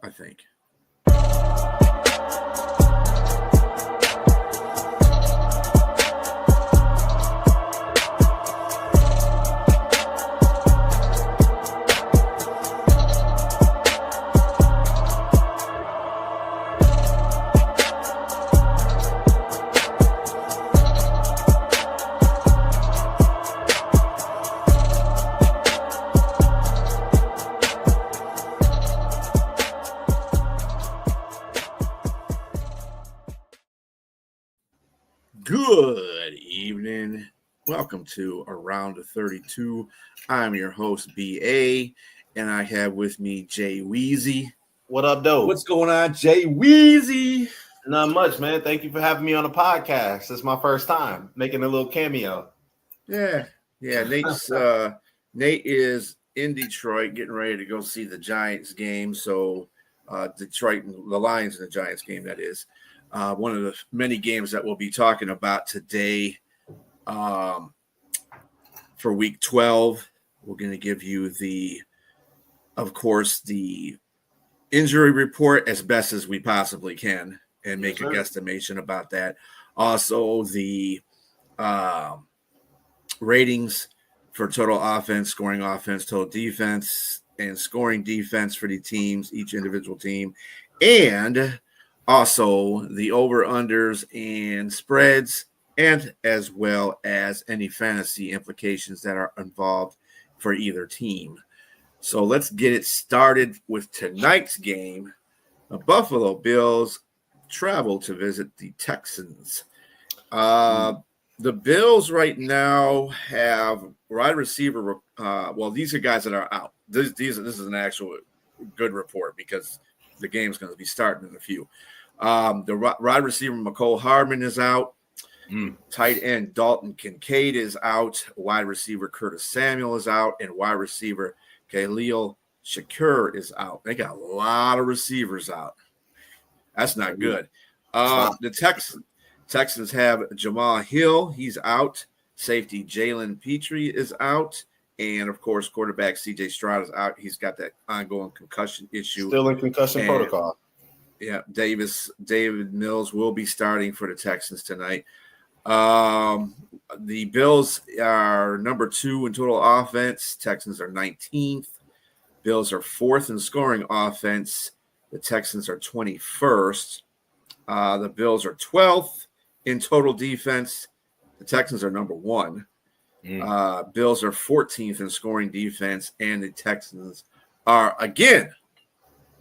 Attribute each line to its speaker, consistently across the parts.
Speaker 1: I think. Good evening. Welcome to Around the 32. I'm your host, B.A., and I have with me Jay Weezy.
Speaker 2: What up, though?
Speaker 1: What's going on, Jay Weezy?
Speaker 2: Not much, man. Thank you for having me on the podcast. It's my first time making a little cameo.
Speaker 1: Yeah. Nate is in Detroit getting ready to go see the Giants game. So Detroit, the Lions and the Giants game, that is. One of the many games that we'll be talking about today for week 12. We're going to give you the injury report as best as we possibly can and make a guesstimation about that. Also, the ratings for total offense, scoring offense, total defense, and scoring defense for the teams, each individual team, and also the over-unders and spreads, and as well as any fantasy implications that are involved for either team. So let's get it started with tonight's game. The Buffalo Bills travel to visit the Texans. The Bills right now have wide receiver. These are guys that are out. This is an actual good report because the game's going to be starting in a few. The wide receiver Mecole Hardman is out. Tight end Dalton Kincaid is out. Wide receiver Curtis Samuel is out, and wide receiver Khalil Shakir is out. They got a lot of receivers out. That's not good. The Texans have Jamal Hill. He's out. Safety Jalen Petrie is out. And, of course, quarterback C.J. Stroud is out. He's got that ongoing concussion issue.
Speaker 2: Still in concussion protocol.
Speaker 1: Yeah, David Mills will be starting for the Texans tonight. The Bills are number 2 in total offense. Texans are 19th. Bills are 4th in scoring offense. The Texans are 21st. The Bills are 12th in total defense. The Texans are number 1. Bills are 14th in scoring defense, and the Texans are, again,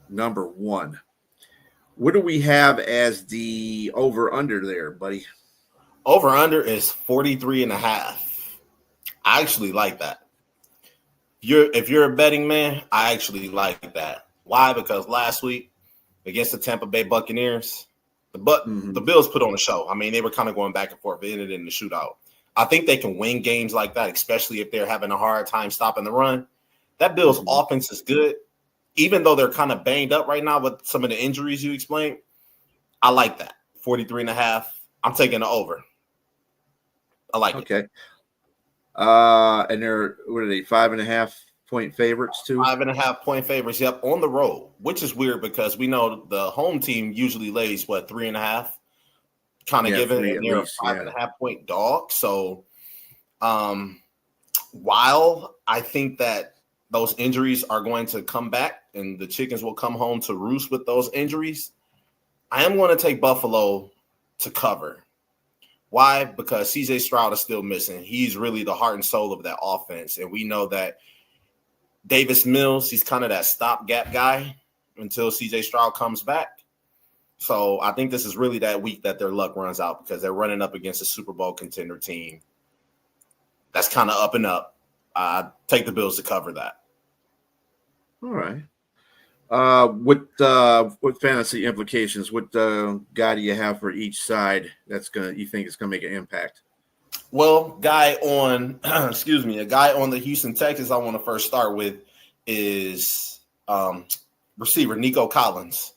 Speaker 1: number 1. What do we have as the over-under there, buddy?
Speaker 2: Over-under is 43.5. I actually like that. If you're a betting man, I actually like that. Why? Because last week against the Tampa Bay Buccaneers, the Bills put on a show. I mean, they were kind of going back and forth. It ended in the shootout. I think they can win games like that, especially if they're having a hard time stopping the run. That Bills offense is good. Even though they're kind of banged up right now with some of the injuries you explained, I like that. 43.5. I'm taking the over. I like it.
Speaker 1: Okay. And they're, what are they, 5.5 point favorites too?
Speaker 2: 5.5 point favorites, yep, on the road, which is weird because we know the home team usually lays, 3.5? Kind of given, and they're a 5.5 point dog. So while I think that those injuries are going to come back and the chickens will come home to roost with those injuries, I am going to take Buffalo to cover. Why? Because C.J. Stroud is still missing. He's really the heart and soul of that offense. And we know that Davis Mills, he's kind of that stopgap guy until C.J. Stroud comes back. So I think this is really that week that their luck runs out because they're running up against a Super Bowl contender team that's kind of up and up. Take the Bills to cover that.
Speaker 1: All right. What fantasy implications? What guy do you have for each side you think is gonna make an impact?
Speaker 2: Well, a guy on the Houston Texans I want to first start with is receiver Nico Collins.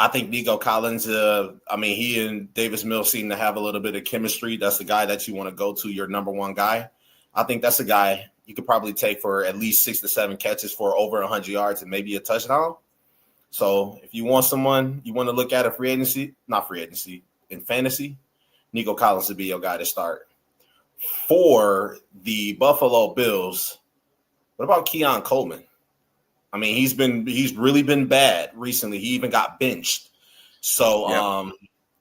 Speaker 2: I think Nico Collins, he and Davis Mills seem to have a little bit of chemistry. That's the guy that you want to go to, your number one guy. I think that's a guy you could probably take for at least 6 to 7 catches for over 100 yards and maybe a touchdown. So if you want someone you want to look at a in fantasy, Nico Collins would be your guy to start. For the Buffalo Bills, what about Keon Coleman? I mean, he's really been bad recently. He even got benched. So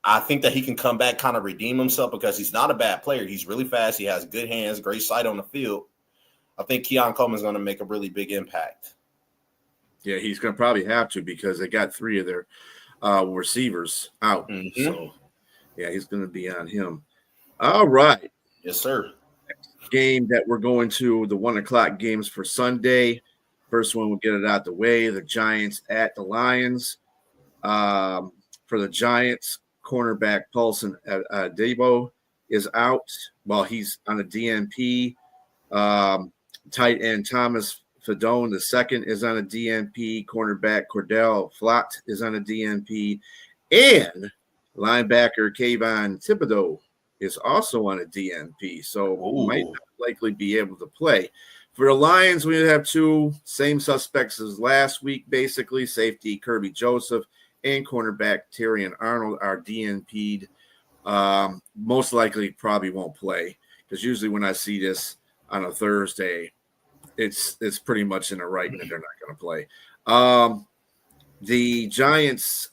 Speaker 2: I think that he can come back, kind of redeem himself because he's not a bad player. He's really fast. He has good hands, great sight on the field. I think Keon Coleman's going to make a really big impact.
Speaker 1: Yeah, he's going to probably have to because they got 3 of their receivers out. Mm-hmm. So, yeah, he's going to be on him. All right.
Speaker 2: Yes, sir.
Speaker 1: Next game that we're going to, the 1:00 games for Sunday. First one, we'll get it out the way. The Giants at the Lions. For the Giants, cornerback Paulson Debo is out. Well, he's on a DNP. Tight end Thomas Fadone II is on a DNP. Cornerback Cordell Flott is on a DNP. And linebacker Kayvon Thibodeau is also on a DNP. So might not likely be able to play. For the Lions, we have 2 same suspects as last week, basically. Safety Kirby Joseph and cornerback Terrion Arnold are DNP'd. Most likely probably won't play because usually when I see this on a Thursday, it's pretty much in a writing that they're not going to play. The Giants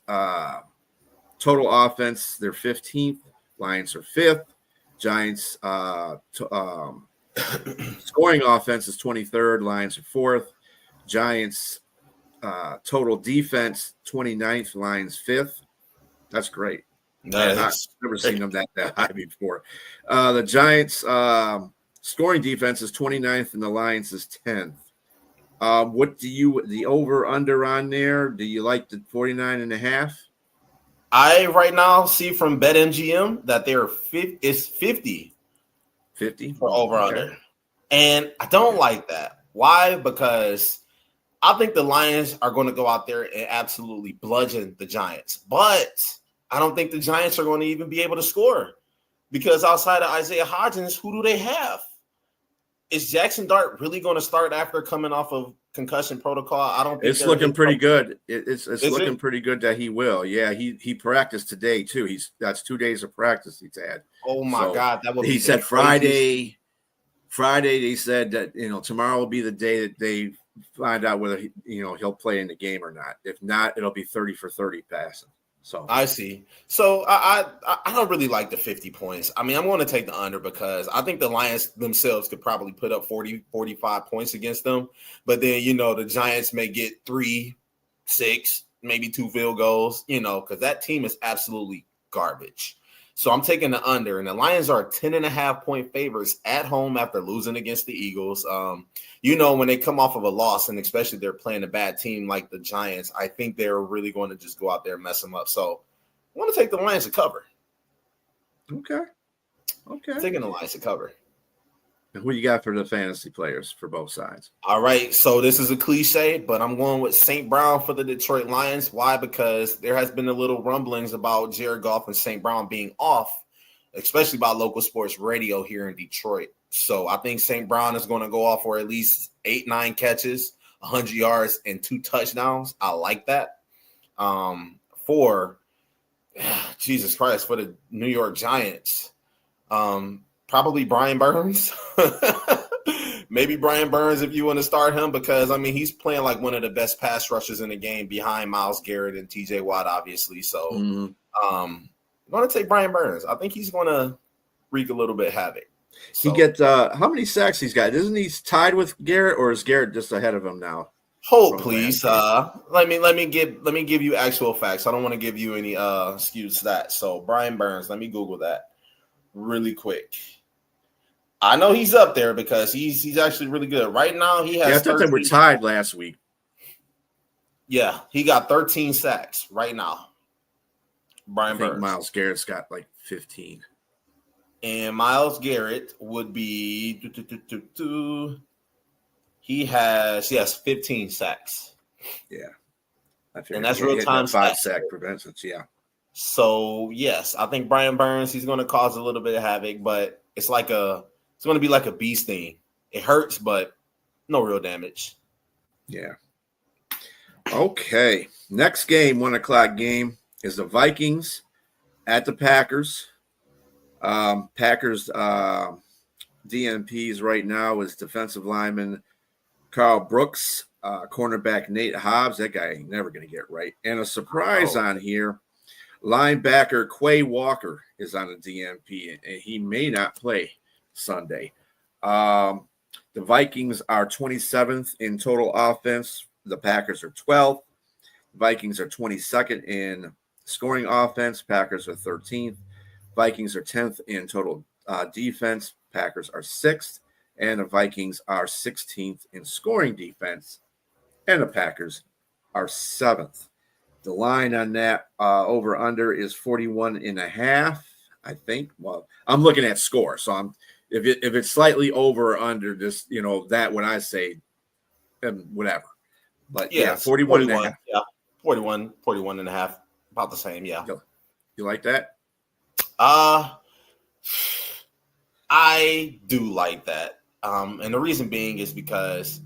Speaker 1: total offense, they're 15th. Lions are 5th. Giants scoring offense is 23rd. Lions are 4th. Giants total defense 29th. Lions 5th. That's great. I've never seen them that high before. The Giants scoring defense is 29th and the Lions is 10th. What do you the over under on there? Do you like the 49.5?
Speaker 2: I right now see from BetMGM that they're 50 for over under. And I don't like that. Why? Because I think the Lions are going to go out there and absolutely bludgeon the Giants. But I don't think the Giants are going to even be able to score because outside of Isaiah Hodgins, who do they have? Is Jackson Dart really going to start after coming off of concussion protocol? I don't think
Speaker 1: it's looking pretty good. It's looking pretty good that he will. Yeah, he practiced today too. That's 2 days of practice he's had.
Speaker 2: Oh my God, that would
Speaker 1: he said Friday. Friday they said that tomorrow will be the day that they find out whether he'll play in the game or not. If not, it'll be 30 for 30 passing. So
Speaker 2: I see. So I don't really like the 50 points. I mean, I'm going to take the under because I think the Lions themselves could probably put up 40, 45 points against them. But then, the Giants may get 3, 6, maybe 2 field goals, because that team is absolutely garbage. So I'm taking the under, and the Lions are 10.5-point favorites at home after losing against the Eagles. When they come off of a loss, and especially they're playing a bad team like the Giants, I think they're really going to just go out there and mess them up. So I want to take the Lions to cover.
Speaker 1: Okay.
Speaker 2: I'm taking the Lions to cover.
Speaker 1: And who you got for the fantasy players for both sides?
Speaker 2: All right, so this is a cliche, but I'm going with St. Brown for the Detroit Lions. Why? Because there has been a little rumblings about Jared Goff and St. Brown being off, especially by local sports radio here in Detroit. So I think St. Brown is going to go off for at least 8-9 catches, 100 yards, and 2 touchdowns. I like that. For Jesus Christ, for the New York Giants, probably Brian Burns. Maybe Brian Burns if you want to start him because, he's playing like one of the best pass rushers in the game behind Myles Garrett and TJ Watt, obviously. So I'm going to take Brian Burns. I think he's going to wreak a little bit havoc.
Speaker 1: So, he gets how many sacks he's got? Isn't he tied with Garrett or is Garrett just ahead of him now?
Speaker 2: Hold, please. Let me give you actual facts. I don't want to give you any skewed stats. So Brian Burns, let me Google that really quick. I know he's up there because he's actually really good. Right now, he has.
Speaker 1: Yeah, I thought they were tied last week.
Speaker 2: Yeah, he got 13 sacks right now. Brian Burns.
Speaker 1: Myles Garrett's got like 15.
Speaker 2: And Myles Garrett would be. He has 15 sacks.
Speaker 1: Yeah,
Speaker 2: and that's real time
Speaker 1: 5 sack preventions. Yeah.
Speaker 2: So yes, I think Brian Burns he's going to cause a little bit of havoc, but it's going to be like a bee sting. It hurts, but no real damage.
Speaker 1: Yeah. Okay. Next game, 1:00 game, is the Vikings at the Packers. Packers DNPs right now is defensive lineman Carl Brooks, cornerback Nate Hobbs. That guy ain't never going to get right. And a surprise on here, linebacker Quay Walker is on the DNP, and he may not play Sunday. The Vikings are 27th in total offense. The Packers are 12th. Vikings are 22nd in scoring offense. Packers are 13th. Vikings are 10th in total defense. Packers are 6th. And the Vikings are 16th in scoring defense. And the Packers are 7th. The line on that over under is 41.5, I think. Well, I'm looking at score. So if it's slightly over or under, just, that when I say whatever. But yeah, 41.5.
Speaker 2: Yeah, 41 and a half. About the same, yeah.
Speaker 1: You like that?
Speaker 2: I do like that. And the reason being is because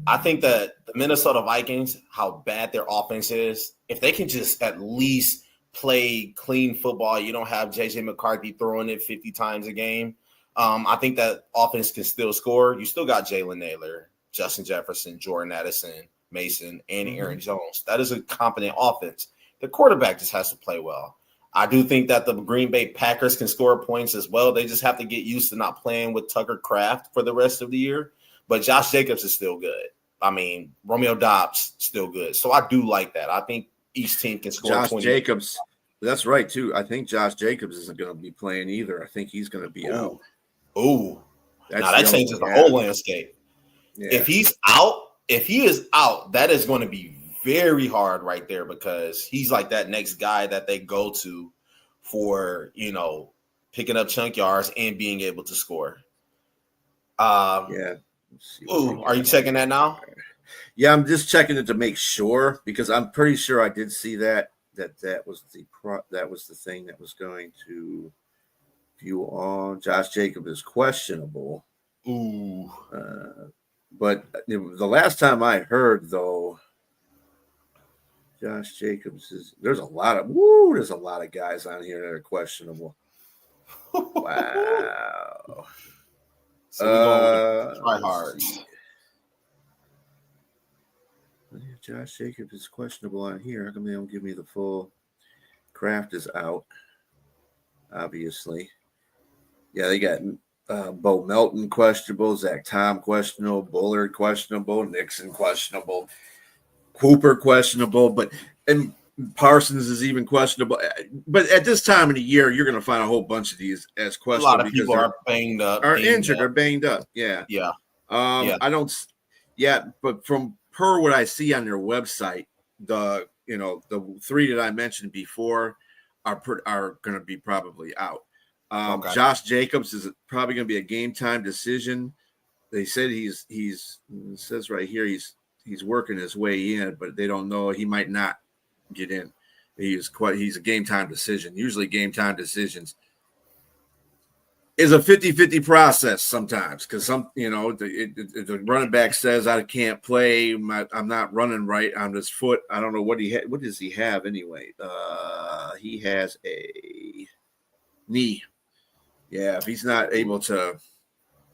Speaker 2: I think that the Minnesota Vikings, how bad their offense is, if they can just at least play clean football, you don't have J.J. McCarthy throwing it 50 times a game, I think that offense can still score. You still got Jalen Naylor, Justin Jefferson, Jordan Addison, Mason, and Aaron Jones. That is a competent offense. The quarterback just has to play well. I do think that the Green Bay Packers can score points as well. They just have to get used to not playing with Tucker Kraft for the rest of the year. But Josh Jacobs is still good. I mean, Romeo Doubs still good. So I do like that. I think each team can score
Speaker 1: Josh
Speaker 2: 20.
Speaker 1: Jacobs, that's right, too. I think Josh Jacobs isn't going to be playing either. I think he's going to be out.
Speaker 2: Ooh. Now that changes the whole landscape.
Speaker 1: Yeah.
Speaker 2: If he is out, that is going to be very hard right there because he's like that next guy that they go to for, picking up chunk yards and being able to score.
Speaker 1: Yeah.
Speaker 2: Ooh, are you checking that now?
Speaker 1: Yeah, I'm just checking it to make sure because I'm pretty sure I did see that was the thing that was going to view on. Josh Jacobs is questionable.
Speaker 2: Ooh.
Speaker 1: But the last time I heard, though, Josh Jacobs there's a lot of guys on here that are questionable. Wow.
Speaker 2: So we're going with try hard.
Speaker 1: Josh Jacobs is questionable on here. How come they don't give me the full? Kraft is out, obviously. Yeah, they got Bo Melton questionable, Zach Tom questionable, Bullard questionable, Nixon questionable, Cooper questionable, and Parsons is even questionable. But at this time of the year, you're going to find a whole bunch of these as questionable.
Speaker 2: A lot of people are banged up,
Speaker 1: injured, or banged up. Yeah,
Speaker 2: yeah.
Speaker 1: I don't. Yeah, but from per what I see on their website, the three that I mentioned before are going to be probably out. Okay. Josh Jacobs is probably going to be a game time decision. They said it says right here he's working his way in, but they don't know, he might not get in. He's a game time decision. Usually game time decisions is a 50-50 process sometimes because the running back says I can't play. I'm not running right on this foot. I don't know what what does he have anyway? He has a knee. Yeah, if he's not able to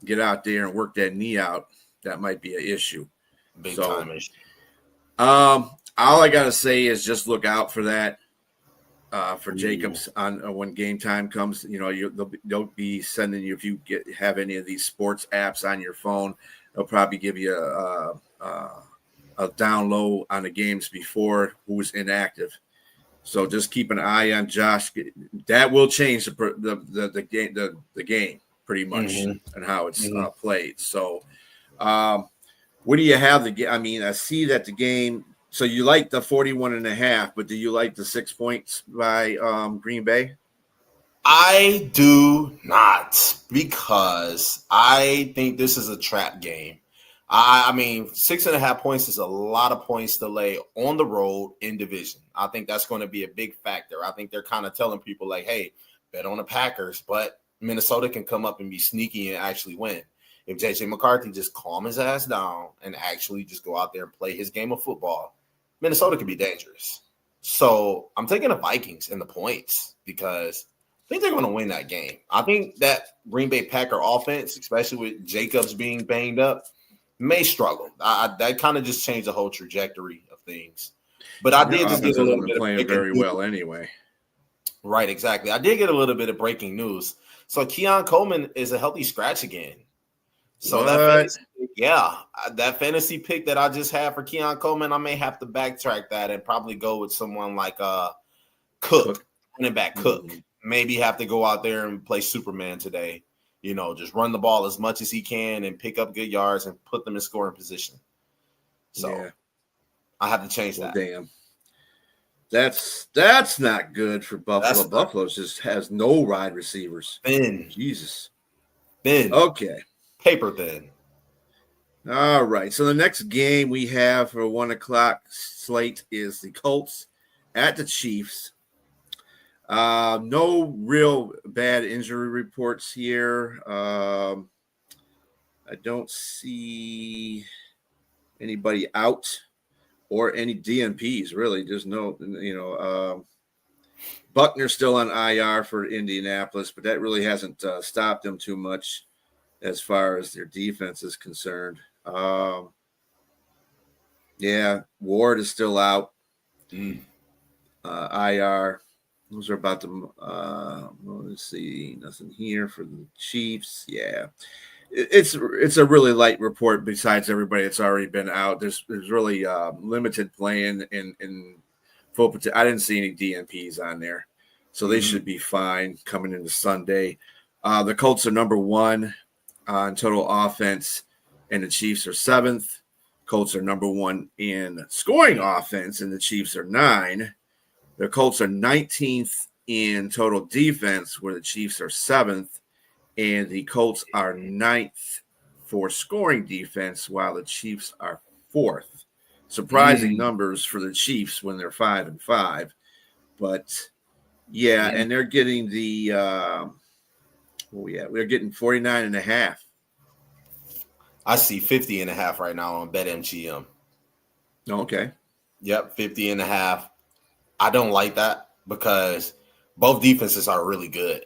Speaker 1: get out there and work that knee out, that might be an issue.
Speaker 2: Big time issue.
Speaker 1: All I gotta say is just look out for that. For Jacobs on when game time comes, they'll be sending you, if you have any of these sports apps on your phone, they'll probably give you a download on the games before who's inactive. So just keep an eye on Josh. That will change the game pretty much and how it's played. So, what do you have I see that the game. So you like the 41.5, but do you like the 6 points by Green Bay?
Speaker 2: I do not, because I think this is a trap game. I mean, 6.5 points is a lot of points to lay on the road in division. I think that's going to be a big factor. I think they're kind of telling people like, hey, bet on the Packers, but Minnesota can come up and be sneaky and actually win. If J.J. McCarthy just calm his ass down and actually just go out there and play his game of football, Minnesota could be dangerous. So I'm taking the Vikings in the points because I think they're going to win that game. I think that Green Bay Packer offense, especially with Jacobs being banged up, may struggle. That kind of just changed the whole trajectory of things. But I did just get a little bit of
Speaker 1: playing very well anyway.
Speaker 2: Right, exactly. I did get a little bit of breaking news. So Keon Coleman is a healthy scratch again. So that fantasy pick that I just had for Keon Coleman, I may have to backtrack that and probably go with someone like Cook, running back Cook. Mm-hmm. Maybe have to go out there and play Superman today. Just run the ball as much as he can and pick up good yards and put them in scoring position. So I have to change that.
Speaker 1: Damn. That's not good for Buffalo. Buffalo just has no wide receivers.
Speaker 2: Thin.
Speaker 1: Jesus.
Speaker 2: Thin.
Speaker 1: Okay.
Speaker 2: Paper thin.
Speaker 1: All right. So the next game we have for 1 o'clock slate is the Colts at the Chiefs. No real bad injury reports here. I don't see anybody out or any DNPs, really. There's no, Buckner's still on IR for Indianapolis, but that really hasn't stopped them too much as far as their defense is concerned. Ward is still out. IR. Those are about the let's see, nothing here for the Chiefs. Yeah. It's a really light report besides everybody that's already been out. There's really limited playing in full potential. I didn't see any DNPs on there. So they should be fine coming into Sunday. The Colts are number 1 on total offense, and the Chiefs are 7th. Colts are number 1 in scoring offense, and the Chiefs are 9. The Colts are 19th in total defense, where the Chiefs are 7th, and the Colts are 9th for scoring defense, while the Chiefs are 4th. Surprising numbers for the Chiefs when they're 5-5, but and they're getting the we're getting 49.5.
Speaker 2: I see 50.5 right now on BetMGM.
Speaker 1: Okay.
Speaker 2: Yep, 50.5. I don't like that because both defenses are really good.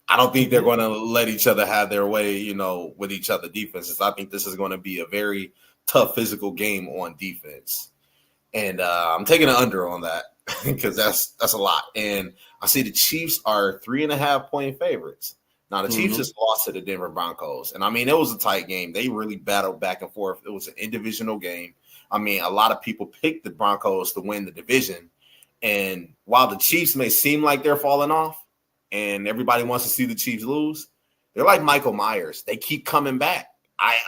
Speaker 2: I don't think they're going to let each other have their way, with each other defenses. I think this is going to be a very tough physical game on defense. And I'm taking an under on that because that's a lot. And I see the Chiefs are 3.5-point favorites. Now, the Chiefs just lost to the Denver Broncos. And, it was a tight game. They really battled back and forth. It was an indivisional game. A lot of people picked the Broncos to win the division. And while the Chiefs may seem like they're falling off and everybody wants to see the Chiefs lose, they're like Michael Myers. They keep coming back. I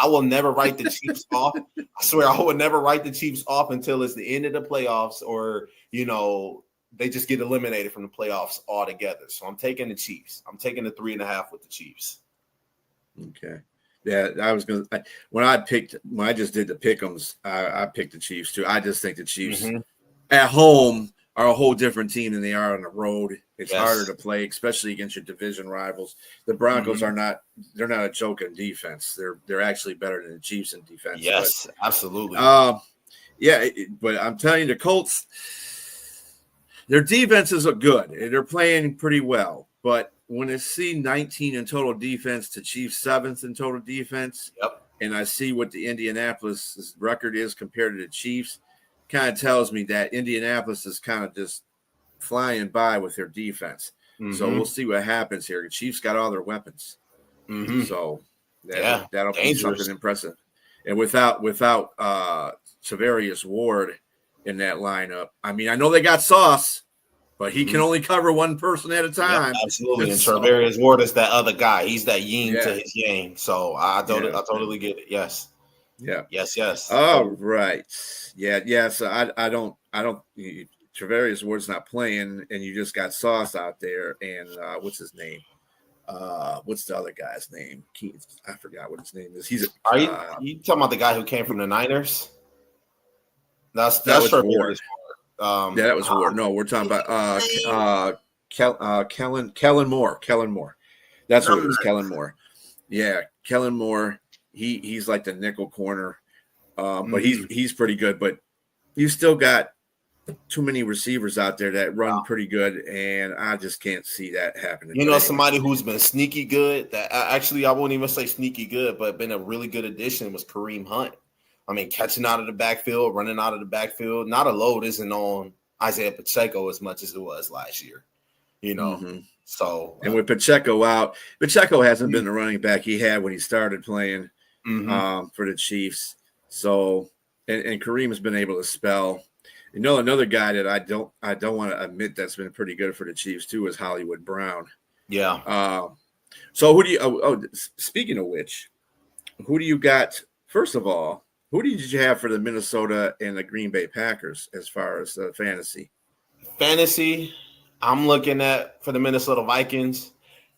Speaker 2: will never write the Chiefs off. I swear I would never write the Chiefs off until it's the end of the playoffs or, they just get eliminated from the playoffs altogether. So I'm taking the Chiefs. I'm taking the 3.5 with the Chiefs.
Speaker 1: Okay. Yeah, when I just did the pick'ems, I picked the Chiefs too. I just think the Chiefs at home are a whole different team than they are on the road. It's harder to play, especially against your division rivals. The Broncos they're not a joke in defense. They're actually better than the Chiefs in defense.
Speaker 2: Yes, absolutely.
Speaker 1: But I'm telling you, the Colts, their defenses are good. They're playing pretty well. But when I see 19 in total defense to Chiefs 7th in total defense, and I see what the Indianapolis record is compared to the Chiefs, kind of tells me that Indianapolis is kind of just flying by with their defense. So we'll see what happens here. The Chiefs got all their weapons. So that'll be something impressive. And without Charvarius Ward in that lineup, I know they got Sauce, but he can only cover one person at a time.
Speaker 2: Absolutely. And Charvarius Ward is that other guy. He's that yin to his yang. So I totally get it. Yes.
Speaker 1: Yeah.
Speaker 2: Yes.
Speaker 1: All right. Yeah. So I don't. Charvarius Ward's not playing, and you just got Sauce out there. And what's his name? What's the other guy's name? I forgot what his name is.
Speaker 2: Are you talking about the guy who came from the Niners? That's
Speaker 1: Ward. That was Ward. No, we're talking about Kellen Moore. Kellen Moore. That's what it was. Kellen Moore. Yeah, Kellen Moore. He's like the nickel corner, but he's pretty good. But you still got too many receivers out there that run pretty good, and I just can't see that happening.
Speaker 2: You know, somebody who's been sneaky good, that actually I won't even say sneaky good, but been a really good addition was Kareem Hunt. I mean, catching out of the backfield, running out of the backfield. Not a load isn't on Isaiah Pacheco as much as it was last year, you know.
Speaker 1: Mm-hmm.
Speaker 2: So,
Speaker 1: and with Pacheco out, Pacheco hasn't been the running back he had when he started playing for the Chiefs. So, and Kareem has been able to spell. You know, another guy that I don't want to admit that's been pretty good for the Chiefs too is Hollywood Brown.
Speaker 2: Yeah.
Speaker 1: So who do you? Speaking of which, who do you got? First of all, who did you have for the Minnesota and the Green Bay Packers as far as fantasy?
Speaker 2: Fantasy, I'm looking at for the Minnesota Vikings.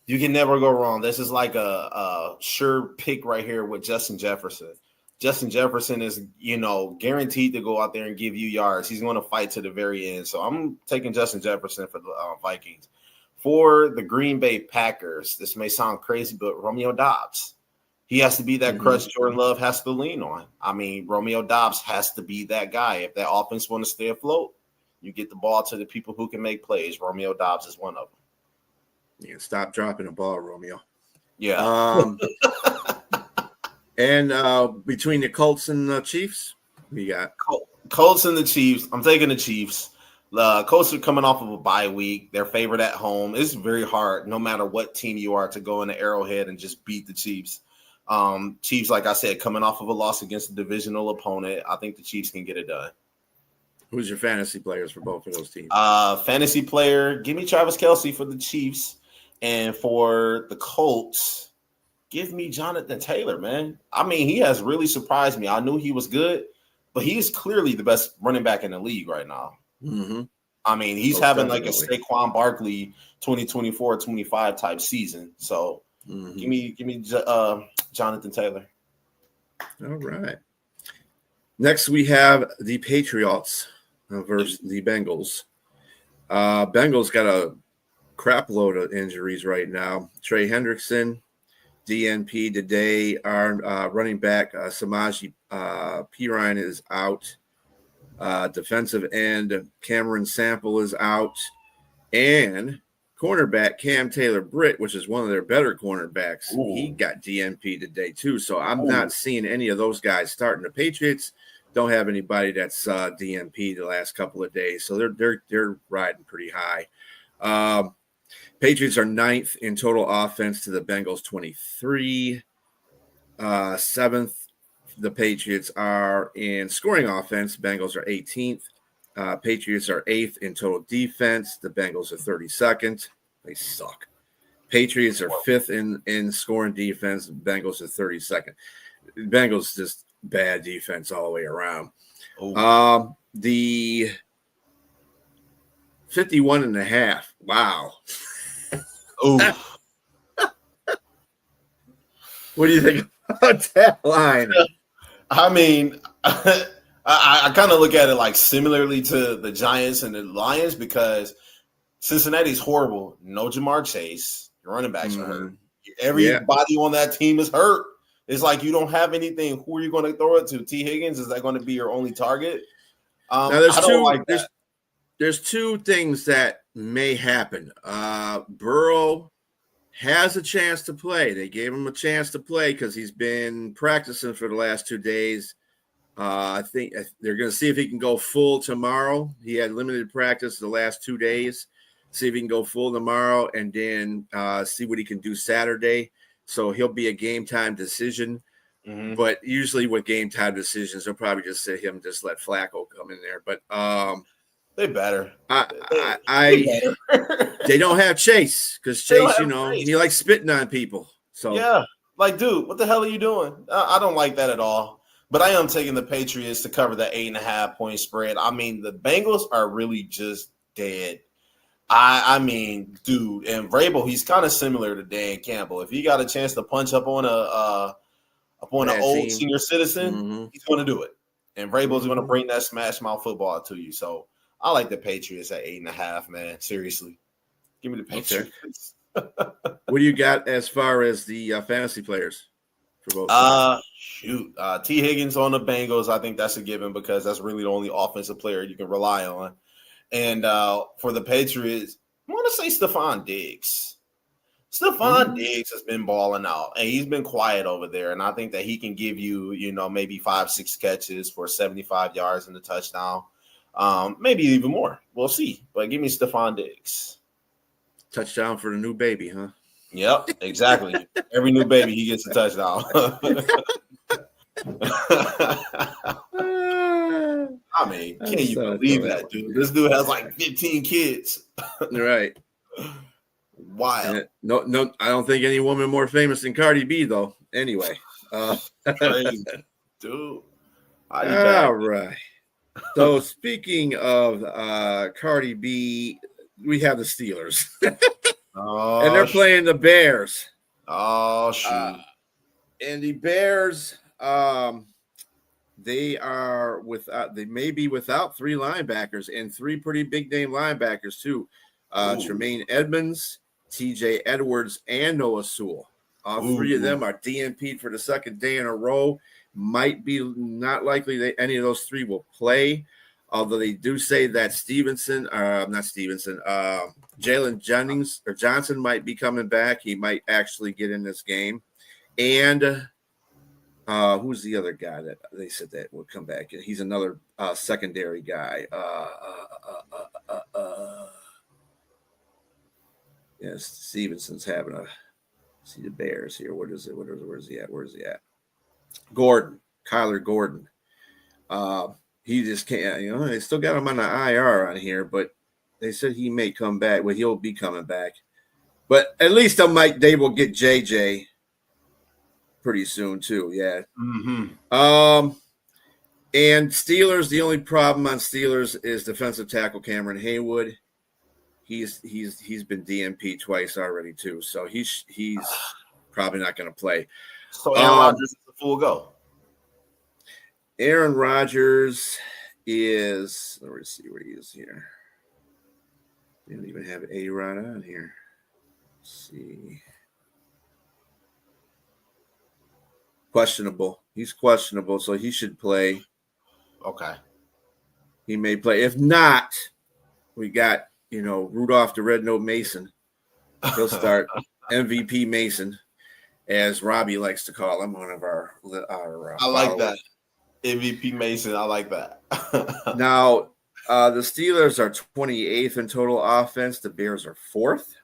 Speaker 2: You can never go wrong. This is like a sure pick right here with Justin Jefferson. Justin Jefferson is, you know, guaranteed to go out there and give you yards. He's going to fight to the very end. So I'm taking Justin Jefferson for the Vikings. For the Green Bay Packers, this may sound crazy, but Romeo Doubs. He has to be that crutch Jordan Love has to lean on. I mean, Romeo Doubs has to be that guy. If that offense want to stay afloat, you get the ball to the people who can make plays. Romeo Doubs is one of them.
Speaker 1: Yeah, stop dropping the ball, Romeo.
Speaker 2: Yeah.
Speaker 1: And between the Colts and the Chiefs, we got
Speaker 2: Colts and the Chiefs. I'm taking the Chiefs. The Colts are coming off of a bye week. They're favored at home. It's very hard, no matter what team you are, to go into Arrowhead and just beat the Chiefs. Chiefs, like I said, coming off of a loss against a divisional opponent. I think the Chiefs can get it done.
Speaker 1: Who's your fantasy players for both of those teams?
Speaker 2: Fantasy player, give me Travis Kelce for the Chiefs. And for the Colts, give me Jonathan Taylor, man. I mean, he has really surprised me. I knew he was good, but he's clearly the best running back in the league right now.
Speaker 1: Mm-hmm.
Speaker 2: I mean, he's having like a Saquon Barkley 2024-25 type season. So give me Jonathan Taylor.
Speaker 1: All right. Next, we have the Patriots versus the Bengals. Bengals got a crap load of injuries right now. Trey Hendrickson, DNP today. Our running back, Samaje Perine, is out. Defensive end, Cameron Sample is out. And cornerback, Cam Taylor-Britt, which is one of their better cornerbacks, he got DNP today too. So I'm not seeing any of those guys starting. The Patriots don't have anybody that's DNP the last couple of days. So they're riding pretty high. Patriots are 9th in total offense to the Bengals 23. 7th, the Patriots are in scoring offense. Bengals are 18th. Patriots are 8th in total defense. The Bengals are 32nd. They suck. Patriots are 5th in scoring defense. Bengals are 32nd. Bengals just bad defense all the way around. The 51.5. Wow. What do you think about that line?
Speaker 2: I mean, I kind of look at it like similarly to the Giants and the Lions, because Cincinnati's horrible. No Jamar Chase. Your running backs are hurt. Everybody on that team is hurt. It's like you don't have anything. Who are you going to throw it to? T. Higgins? Is that going to be your only target?
Speaker 1: Now, there's two things that may happen. Burrow has a chance to play. They gave him a chance to play because he's been practicing for the last 2 days. I think they're going to see if he can go full tomorrow. He had limited practice the last 2 days. See if he can go full tomorrow, and then see what he can do Saturday. So he'll be a game time decision. But usually with game time decisions, they'll probably just sit him, just let Flacco come in there. But
Speaker 2: they better.
Speaker 1: They don't have Chase because Chase, he likes spitting on people. So
Speaker 2: yeah, like, dude, what the hell are you doing? I don't like that at all. But I am taking the Patriots to cover the 8.5 point spread. I mean, the Bengals are really just dead. I mean, dude, and Vrabel, he's kind of similar to Dan Campbell. If he got a chance to punch up on an old senior citizen, he's going to do it. And Vrabel's going to bring that smash mouth football to you. So I like the Patriots at 8.5, man. Seriously. Give me the Patriots.
Speaker 1: Okay. What do you got as far as the fantasy players for both sides?
Speaker 2: T. Higgins on the Bengals. I think that's a given because that's really the only offensive player you can rely on. And for the Patriots, I want to say Stephon Diggs. Stephon Diggs has been balling out, and he's been quiet over there. And I think that he can give you, maybe 5-6 catches for 75 yards and a touchdown, maybe even more. We'll see. But give me Stephon Diggs.
Speaker 1: Touchdown for the new baby, huh?
Speaker 2: Yep, exactly. Every new baby, he gets a touchdown. I mean, can you believe that, dude? This dude has like 15 kids.
Speaker 1: Right.
Speaker 2: Wow.
Speaker 1: No, I don't think any woman more famous than Cardi B, though. Anyway.
Speaker 2: Crazy, dude.
Speaker 1: All right. So speaking of Cardi B, we have the Steelers. And they're playing the Bears.
Speaker 2: Oh, shoot.
Speaker 1: And the Bears, they may be without 3 linebackers and 3 pretty big name linebackers too. Tremaine Edmonds, TJ Edwards, and Noah Sewell. All 3 of them are DNP'd for the second day in a row. Might be not likely that any of those 3 will play. Although they do say that Jalen Jennings or Johnson might be coming back. He might actually get in this game. And who's the other guy that they said that would come back? He's another secondary guy. Yes, Stevenson's having a see the Bears here. Where's he at? Gordon, Kyler Gordon. He just can't, they still got him on the IR on here, but they said he may come back. Well, he'll be coming back. But at least they will get JJ pretty soon too. Yeah. And Steelers, the only problem on Steelers is defensive tackle Cameron Haywood. He's been DNP twice already too, so he's probably not going to play.
Speaker 2: So Aaron Rodgers is a full go.
Speaker 1: Aaron Rodgers is. Let me see where he is here. They don't even have A-Rod on here. Let's see. Questionable. He's questionable, so he should play.
Speaker 2: Okay.
Speaker 1: He may play. If not, we got Rudolph the Red Note Mason. He'll start. MVP Mason, as Robbie likes to call him, one of our
Speaker 2: I like followers. That. MVP Mason, I like that.
Speaker 1: Now, the Steelers are 28th in total offense. The Bears are 4th.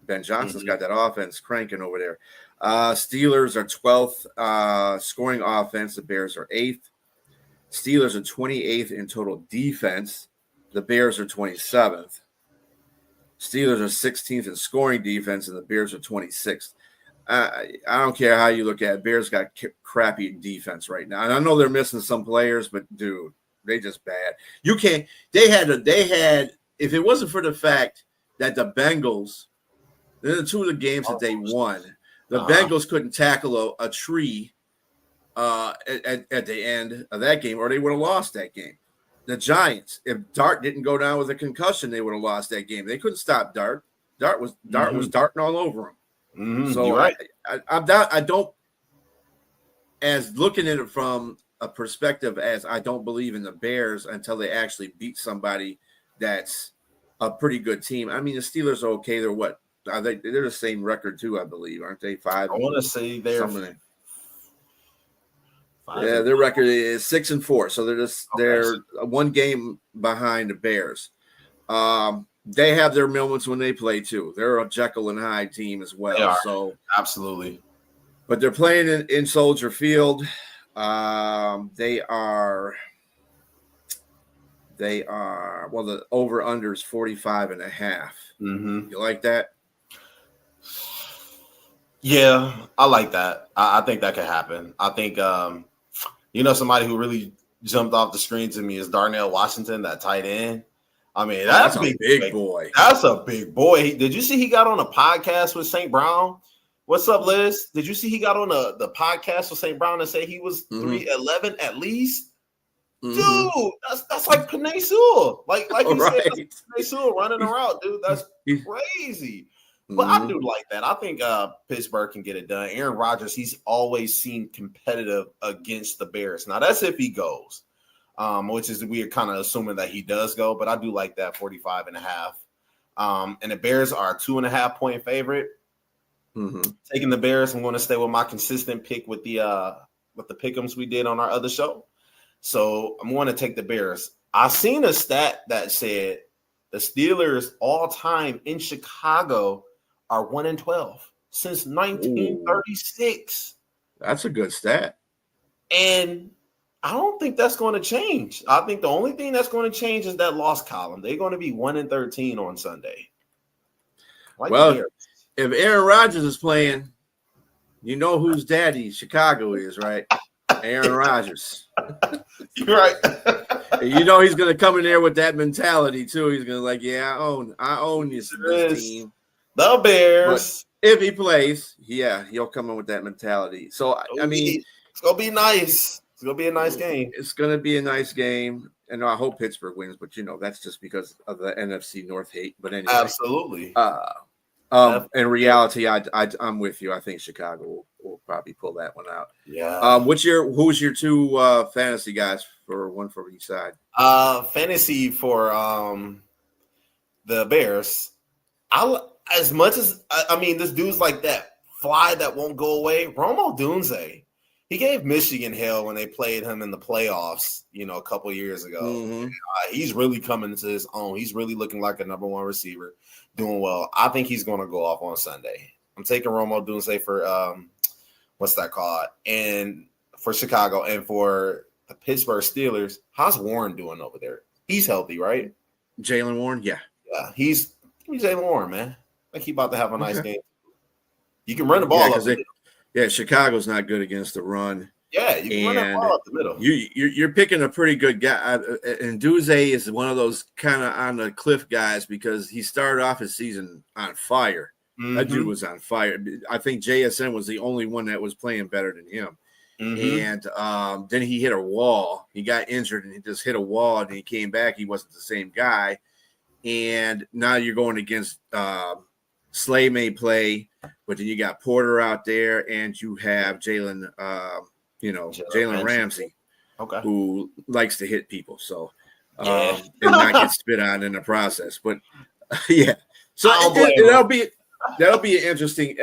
Speaker 1: Ben Johnson's got that offense cranking over there. Steelers are 12th scoring offense. The Bears are 8th. Steelers are 28th in total defense. The Bears are 27th. Steelers are 16th in scoring defense, and the Bears are 26th. I don't care how you look at it. Bears got crappy defense right now. And I know they're missing some players, but dude, they just bad. You can't. They had. If it wasn't for the fact that the Bengals, the 2 of the games that they won, the Bengals couldn't tackle a tree at the end of that game, or they would have lost that game. The Giants, if Dart didn't go down with a concussion, they would have lost that game. They couldn't stop Dart. Dart was darting all over him. So
Speaker 2: you're right.
Speaker 1: I don't, as looking at it from a perspective as I don't believe in the Bears until they actually beat somebody that's a pretty good team. I mean, the Steelers are okay. They're what? They're the same record too, I believe, aren't they? 5.
Speaker 2: I want to say they're 5.
Speaker 1: Yeah, their record is 6-4. So they're 1 game behind the Bears. They have their moments when they play too. They're a Jekyll and Hyde team as well. So
Speaker 2: absolutely.
Speaker 1: But they're playing in Soldier Field. They are well, the over under is 45.5. You like that?
Speaker 2: Yeah, I like that. I think that could happen. I think somebody who really jumped off the screen to me is Darnell Washington, that tight end. I mean, that's a big boy. That's a big boy. Did you see he got on a podcast with St. Brown? What's up, Liz? Did you see he got on the podcast with St. Brown and say he was 3'11" at least? Dude, that's like Penei Sewell. Like you said, Penei Sewell running around, dude. That's crazy. But I do like that. I think Pittsburgh can get it done. Aaron Rodgers, he's always seemed competitive against the Bears. Now, that's if he goes, which is we're kind of assuming that he does go. But I do like that 45.5. And the Bears are a 2.5-point favorite. Taking the Bears, I'm going to stay with my consistent pick with the pick'ems we did on our other show. So I'm going to take the Bears. I seen a stat that said the Steelers all time in Chicago are 1-12 since 1936.
Speaker 1: That's a good stat.
Speaker 2: And I don't think that's going to change. I think the only thing that's going to change is that loss column. They're going to be 1-13 on Sunday.
Speaker 1: Well, if Aaron Rodgers is playing, you know whose daddy Chicago is, right? Aaron Rodgers.
Speaker 2: You're right.
Speaker 1: You know he's going to come in there with that mentality too. He's going to like, yeah, I own this team.
Speaker 2: The Bears.
Speaker 1: But if he plays, yeah, he'll come in with that mentality. So I mean,
Speaker 2: it's going to be nice. It's going to be a nice game.
Speaker 1: It's going to be a nice game, and I hope Pittsburgh wins. But that's just because of the NFC North hate. But anyway,
Speaker 2: absolutely.
Speaker 1: In reality, I'm with you. I think Chicago will probably pull that one out.
Speaker 2: Yeah.
Speaker 1: Who's your two fantasy guys for one for each side?
Speaker 2: Fantasy for the Bears. As much as this dude's like that fly that won't go away. Rome Odunze. He gave Michigan hell when they played him in the playoffs, a couple years ago. He's really coming to his own. He's really looking like a number one receiver, doing well. I think he's going to go off on Sunday. I'm taking Rome Odunze for what's that called? And for Chicago and for the Pittsburgh Steelers. How's Warren doing over there? He's healthy, right?
Speaker 1: Jaylen Warren, yeah.
Speaker 2: Yeah, he's Jaylen Warren, man. Like he about to have a nice game. You can run the ball up.
Speaker 1: Chicago's not good against the run.
Speaker 2: Yeah, you can run that ball up the middle.
Speaker 1: You're picking a pretty good guy. And Duze is one of those kind of on the cliff guys because he started off his season on fire. That dude was on fire. I think JSN was the only one that was playing better than him. And then he hit a wall. He got injured and he just hit a wall. And he came back. He wasn't the same guy. And now you're going against Slay may play, but then you got Porter out there, and you have Jalen Ramsey, who likes to hit people, so and not get spit on in the process. But yeah, so that'll be an interesting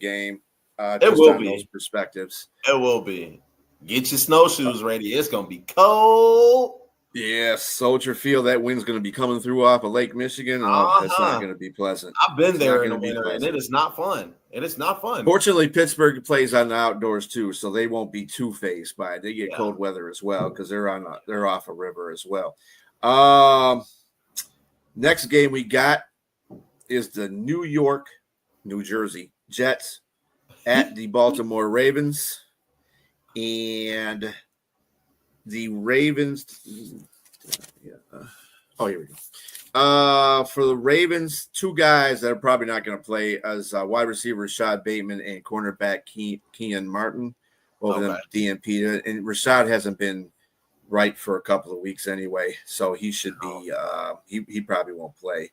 Speaker 1: game.
Speaker 2: It will be
Speaker 1: those perspectives.
Speaker 2: It will be. Get your snowshoes ready. It's gonna be cold.
Speaker 1: Yeah, Soldier Field. That wind's going to be coming through off of Lake Michigan. That's not going to be pleasant.
Speaker 2: I've been there in the winter, and it is not fun. It is not fun.
Speaker 1: Fortunately, Pittsburgh plays on the outdoors too, so they won't be too phased by it. They get cold weather as well because they're off a river as well. Next game we got is the New Jersey Jets at the Baltimore Ravens, and the Ravens. Here we go. For the Ravens, two guys that are probably not going to play as wide receiver Rashad Bateman and cornerback Kean Martin. Both of them DNP. And Rashad hasn't been right for a couple of weeks anyway, so he should be. He probably won't play.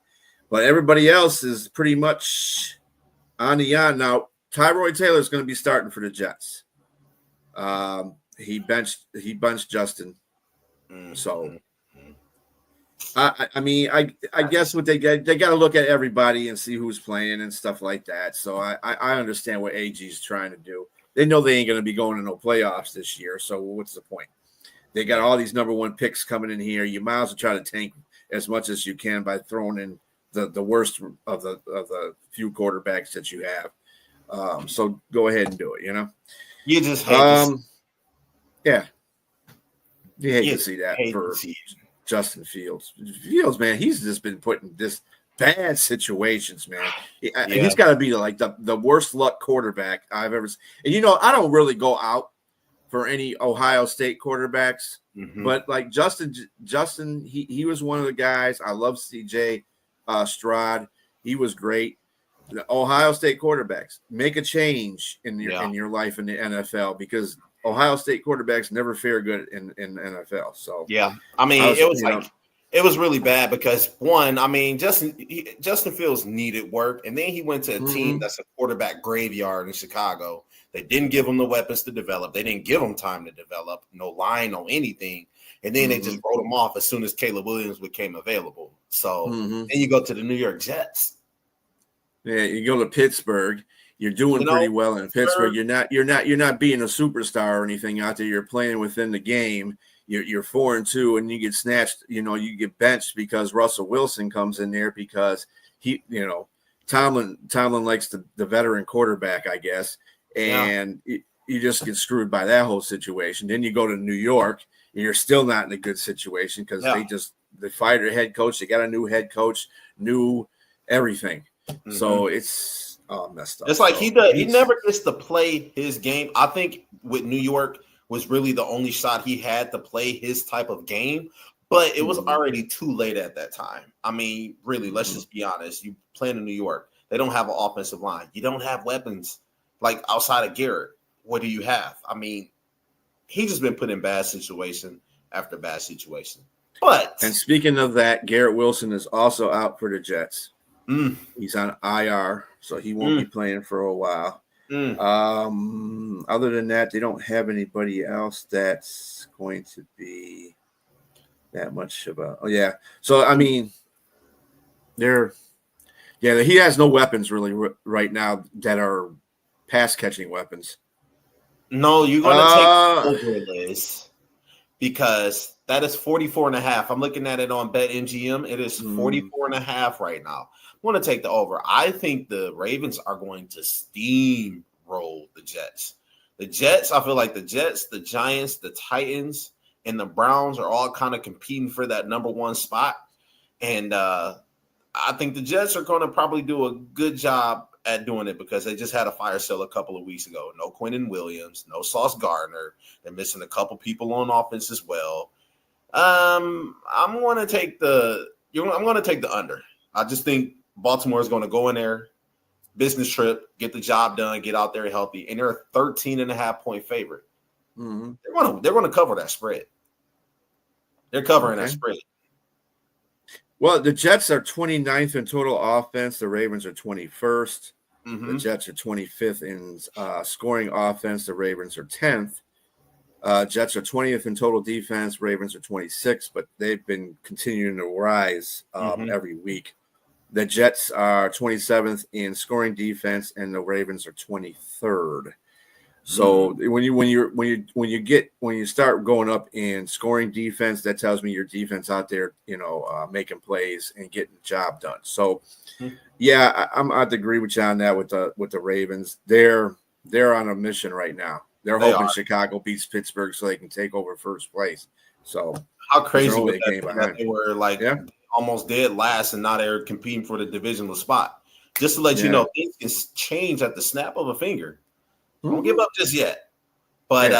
Speaker 1: But everybody else is pretty much on the on now. Tyrod Taylor is going to be starting for the Jets. He benched Justin. So I guess what they got to look at everybody and see who's playing and stuff like that. So I understand what AG is trying to do. They know they ain't going to be going to no playoffs this year. So what's the point? They got all these number one picks coming in here. You might as well try to tank as much as you can by throwing in the worst of the few quarterbacks that you have. So go ahead and do it.
Speaker 2: You just hate
Speaker 1: yeah. You hate to see that for Justin Fields. Fields, man, he's just been put in this bad situations, man. He's got to be like the worst luck quarterback I've ever seen. And, I don't really go out for any Ohio State quarterbacks, but like Justin, he was one of the guys. I love CJ Stroud. He was great. The Ohio State quarterbacks, make a change in your life in the NFL because Ohio State quarterbacks never fare good in NFL. So
Speaker 2: it It was really bad because one, I mean, Justin Fields needed work, and then he went to a team that's a quarterback graveyard in Chicago. They didn't give him the weapons to develop. They didn't give him time to develop, no line, no anything. And then they just wrote him off as soon as Caleb Williams became available. So then you go to the New York Jets.
Speaker 1: Yeah, you go to Pittsburgh. You're doing pretty well in Pittsburgh. You're not being a superstar or anything out there. You're playing within the game. You're 4-2, and you get snatched. You get benched because Russell Wilson comes in there because Tomlin likes the veteran quarterback, I guess, and you just get screwed by that whole situation. Then you go to New York, and you're still not in a good situation because they fired their head coach. They got a new head coach, new everything. So it's all messed up.
Speaker 2: It's like he never gets to play his game. I think with New York was really the only shot he had to play his type of game, but it was already too late at that time. I mean, really, let's just be honest. You play in New York. They don't have an offensive line. You don't have weapons like outside of Garrett. What do you have? I mean, he's just been put in bad situation after bad situation. And
Speaker 1: speaking of that, Garrett Wilson is also out for the Jets. He's on IR, so he won't be playing for a while. Other than that, they don't have anybody else that's going to be that much of a. Oh yeah, so I mean, he has no weapons really right now that are pass catching weapons.
Speaker 2: No, you're going to take over this because that is 44.5. I'm looking at it on BetMGM. It is 44.5 right now. I want to take the over. I think the Ravens are going to steamroll the Jets. The Jets, I feel like the Jets, the Giants, the Titans, and the Browns are all kind of competing for that number one spot. And I think the Jets are going to probably do a good job at doing it because they just had a fire sale a couple of weeks ago. No Quinnen Williams, no Sauce Gardner. They're missing a couple people on offense as well. I'm going to take the under. I just think Baltimore is going to go in there, business trip, get the job done, get out there healthy, and they're a 13.5-point favorite. They're going to cover that spread. They're covering that spread.
Speaker 1: Well, the Jets are 29th in total offense. The Ravens are 21st. The Jets are 25th in scoring offense. The Ravens are 10th. Jets are 20th in total defense. Ravens are 26th, but they've been continuing to rise every week. The Jets are 27th in scoring defense, and the Ravens are 23rd. So when you start going up in scoring defense, that tells me your defense out there, making plays and getting the job done. So, I'd agree with you on that with the Ravens. They're on a mission right now. They're hoping Chicago beats Pittsburgh so they can take over first place. So
Speaker 2: how crazy was that they were almost dead last and now they're competing for the divisional spot. Just to let you know, things can change at the snap of a finger. Don't give up just yet. But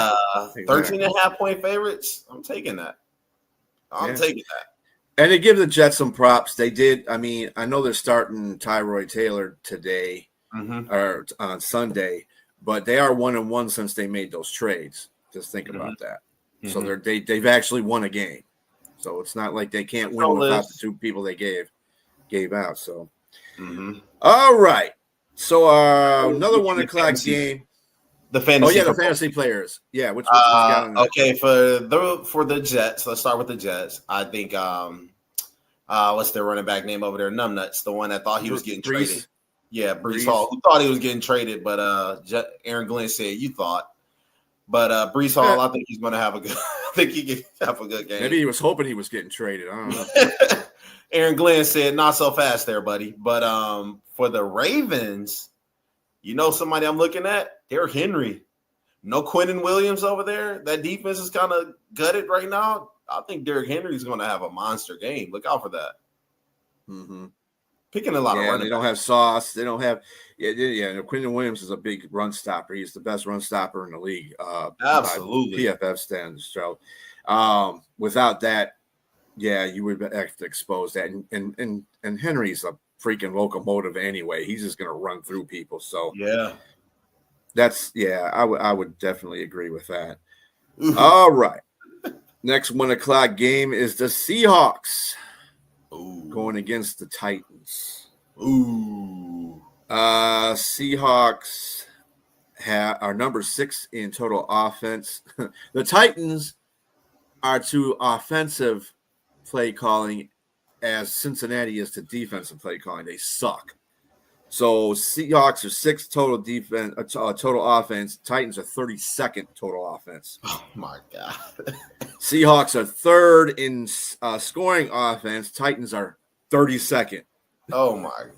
Speaker 2: 13.5-point favorites, I'm taking that. I'm taking that.
Speaker 1: And to give the Jets some props, they did. I mean, I know they're starting Tyrod Taylor today or on Sunday, but they are 1-1 since they made those trades. Just think about that. So they've actually won a game. So it's not like they can't win without the two people they gave out. So, all right. So another 1:00 game.
Speaker 2: The fantasy.
Speaker 1: The fantasy players. Yeah. Which
Speaker 2: okay, for the Jets, let's start with the Jets. I think what's their running back name over there? Numbnuts, the one that thought he was getting traded. Yeah, Breece Hall, who thought he was getting traded, but Aaron Glenn said you thought. But Breece Hall, I think he's going to have a good. I think he can have a good game.
Speaker 1: Maybe he was hoping he was getting traded. I don't know.
Speaker 2: Aaron Glenn said, "Not so fast, there, buddy." But for the Ravens, somebody I'm looking at, Derrick Henry. No Quinnen Williams over there. That defense is kind of gutted right now. I think Derrick Henry is going to have a monster game. Look out for that. Picking a lot of running.
Speaker 1: They don't have Sauce. They don't have. Quinnen Williams is a big run stopper. He's the best run stopper in the league.
Speaker 2: Absolutely.
Speaker 1: PFF standards. So without that, you would have to expose that. And Henry's a freaking locomotive anyway. He's just going to run through people. So I would definitely agree with that. All right. Next 1:00 game is the Seahawks going against the Titans.
Speaker 2: Ooh.
Speaker 1: Seahawks are number 6 in total offense. The Titans are to offensive play calling as Cincinnati is to defensive play calling. They suck. So Seahawks are 6th total defense, total offense. Titans are 32nd total offense.
Speaker 2: Oh my God.
Speaker 1: Seahawks are 3rd in scoring offense. Titans are 32nd.
Speaker 2: Oh my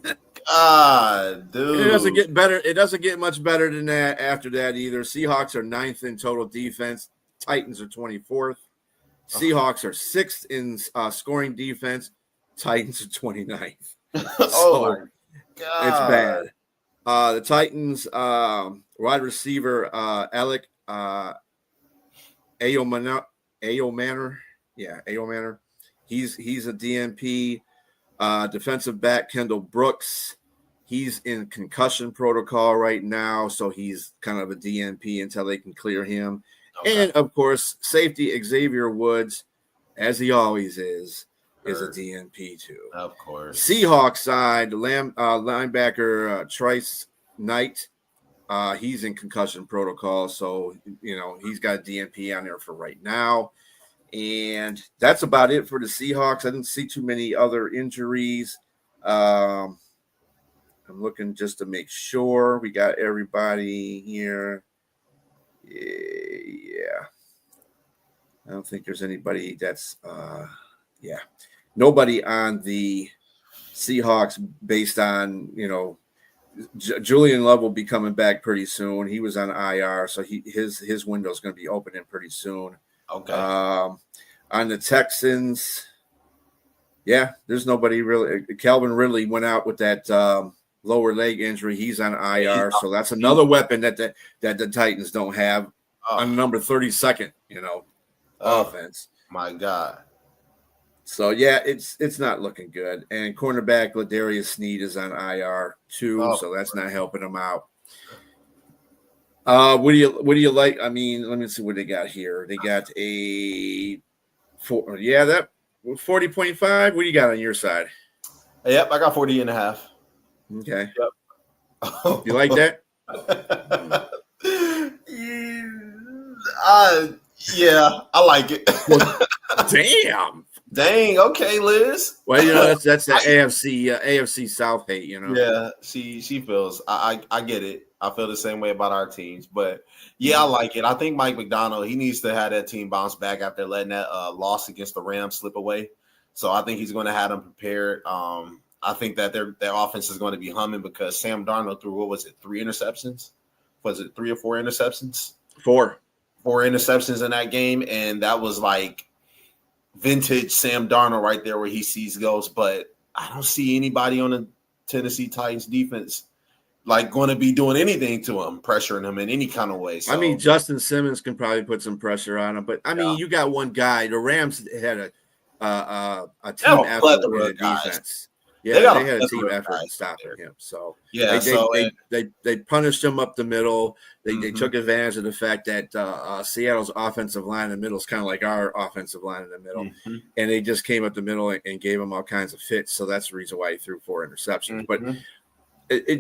Speaker 2: God, dude.
Speaker 1: It doesn't get better. It doesn't get much better than that after that either. Seahawks are 9th in total defense. Titans are 24th. Seahawks are 6th in scoring defense. Titans are 29th.
Speaker 2: Oh my God.
Speaker 1: It's bad. The Titans wide receiver Alec Ayomanor. Yeah, Ayomanor. He's a DNP. Defensive back Kendall Brooks. He's in concussion protocol right now, so he's kind of a DNP until they can clear him. Okay. And of course, safety Xavier Woods, as he always is a DNP too.
Speaker 2: Of course.
Speaker 1: Seahawks side, linebacker Trice Knight. He's in concussion protocol, so he's got a DNP on there for right now. And that's about it for the Seahawks. I didn't see too many other injuries. I'm looking just to make sure we got everybody here. Yeah. I don't think there's anybody that's nobody on the Seahawks based on, Julian Love will be coming back pretty soon. He was on IR, so his window is going to be opening pretty soon.
Speaker 2: Okay.
Speaker 1: On the Texans, there's nobody really. Calvin Ridley went out with that lower leg injury. He's on IR, so that's another weapon that the Titans don't have on number 32nd, offense.
Speaker 2: My God.
Speaker 1: So it's not looking good. And cornerback Ladarius Sneed is on IR too, so that's not helping him out. What do you like? I mean, let me see what they got here. They got a 40.5. What do you got on your side?
Speaker 2: Yep, I got 40.5.
Speaker 1: Okay.
Speaker 2: Yep.
Speaker 1: You like that?
Speaker 2: Yeah, I like it.
Speaker 1: Damn.
Speaker 2: Dang. Okay, Liz.
Speaker 1: Well, that's the AFC South hate,
Speaker 2: Yeah, she feels. I get it. I feel the same way about our teams, but I like it. I think Mike McDonald, he needs to have that team bounce back after letting that loss against the Rams slip away. So I think he's going to have them prepared. I think that their offense is going to be humming because Sam Darnold threw 3 interceptions? Was it 3 or 4 interceptions?
Speaker 1: 4
Speaker 2: interceptions in that game, and that was like vintage Sam Darnold right there where he sees goals. But I don't see anybody on the Tennessee Titans defense going to be doing anything to him, pressuring him in any kind of way. So,
Speaker 1: I mean, Justin Simmons can probably put some pressure on him, but I mean, you got one guy. The Rams had a team effort in the defense. Yeah, they had a team effort in stopping him. So they punished him up the middle. They took advantage of the fact that Seattle's offensive line in the middle is kind of like our offensive line in the middle, and they just came up the middle and gave him all kinds of fits. So that's the reason why he threw 4 interceptions. But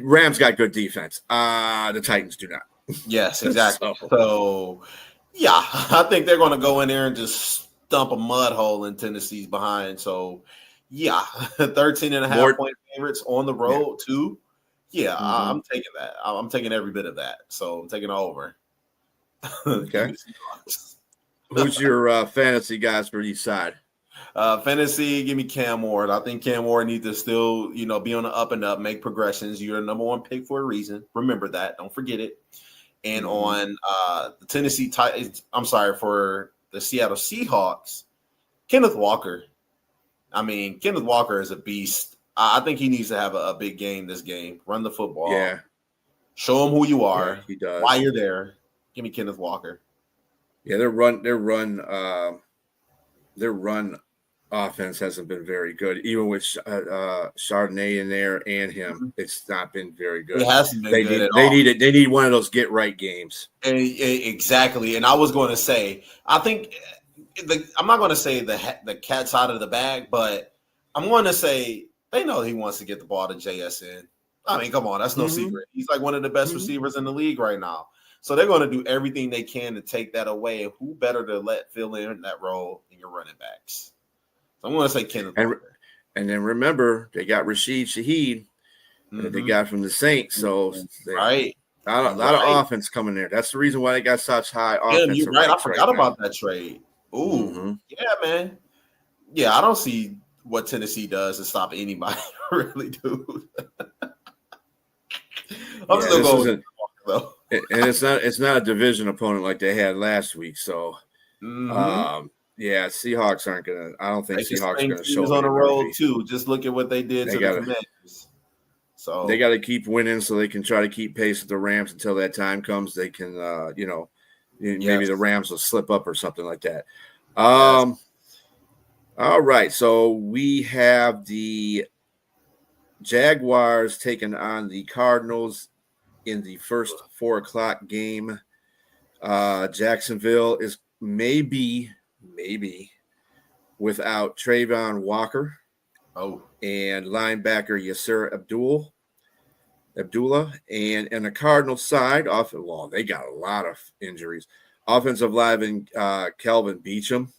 Speaker 1: Rams got good defense. The Titans do not.
Speaker 2: Yes, exactly. So I think they're going to go in there and just stump a mud hole in Tennessee's behind. So 13.5 point favorites on the road too. I'm taking that. I'm taking every bit of that. So I'm taking it over.
Speaker 1: Okay. Who's your fantasy guys for each side?
Speaker 2: Fantasy, give me Cam Ward. I think Cam Ward needs to still, be on the up and up, make progressions. You're the number 1 pick for a reason. Remember that. Don't forget it. And on the Tennessee Titans, for the Seattle Seahawks, Kenneth Walker. I mean, Kenneth Walker is a beast. I think he needs to have a big game this game. Run the football.
Speaker 1: Yeah.
Speaker 2: Show him who you are.
Speaker 1: Yeah, he does.
Speaker 2: Why you're there. Give me Kenneth Walker.
Speaker 1: Yeah, their run offense hasn't been very good. Even with Chardonnay in there and him, it's not been very good.
Speaker 2: It hasn't been good at all.
Speaker 1: They need one of those get right games.
Speaker 2: Exactly. And I was going to say, I think I'm not going to say the cat's out of the bag, but I'm going to say they know he wants to get the ball to JSN. I mean, come on, that's no secret. He's like one of the best receivers in the league right now. So they're going to do everything they can to take that away. And who better to let fill in that role than your running backs? So I'm going to say Kenneth.
Speaker 1: And then remember, they got Rashid Shaheed that they got from the Saints. So
Speaker 2: right.
Speaker 1: A lot of offense coming there. That's the reason why they got such high offense.
Speaker 2: You're right. I forgot about that trade. Ooh, yeah, man. Yeah, I don't see what Tennessee does to stop anybody, really, dude. I'm still going.
Speaker 1: And it's not a division opponent like they had last week. So, Seahawks aren't gonna. I don't think Seahawks are gonna show
Speaker 2: on the road too. Just look at what they did to the Commanders. So
Speaker 1: they got to keep winning so they can try to keep pace with the Rams until that time comes. They can, maybe the Rams will slip up or something like that. All right, so we have the Jaguars taking on the Cardinals in the first 4:00 game. Jacksonville is maybe without Trayvon Walker. And linebacker Yasser Abdullah. And the Cardinals side, they got a lot of injuries. Offensive lineman Kelvin Beachum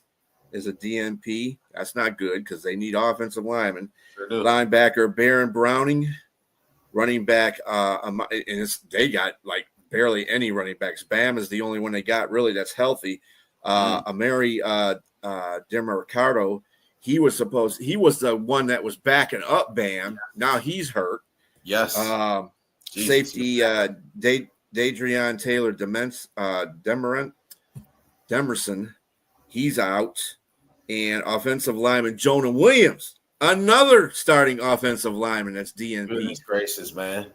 Speaker 1: is a DNP. That's not good because they need offensive linemen.
Speaker 2: Sure
Speaker 1: linebacker Baron Browning, running back, they got like barely any running backs. Bam is the only one they got really that's healthy. Amari DeMarcado. He was the one that was backing up Bam. Now he's hurt.
Speaker 2: Yes.
Speaker 1: Safety Dadrian Taylor Demerson, he's out. And offensive lineman Jonah Williams, another starting offensive lineman that's DNP.
Speaker 2: Goodness gracious, man.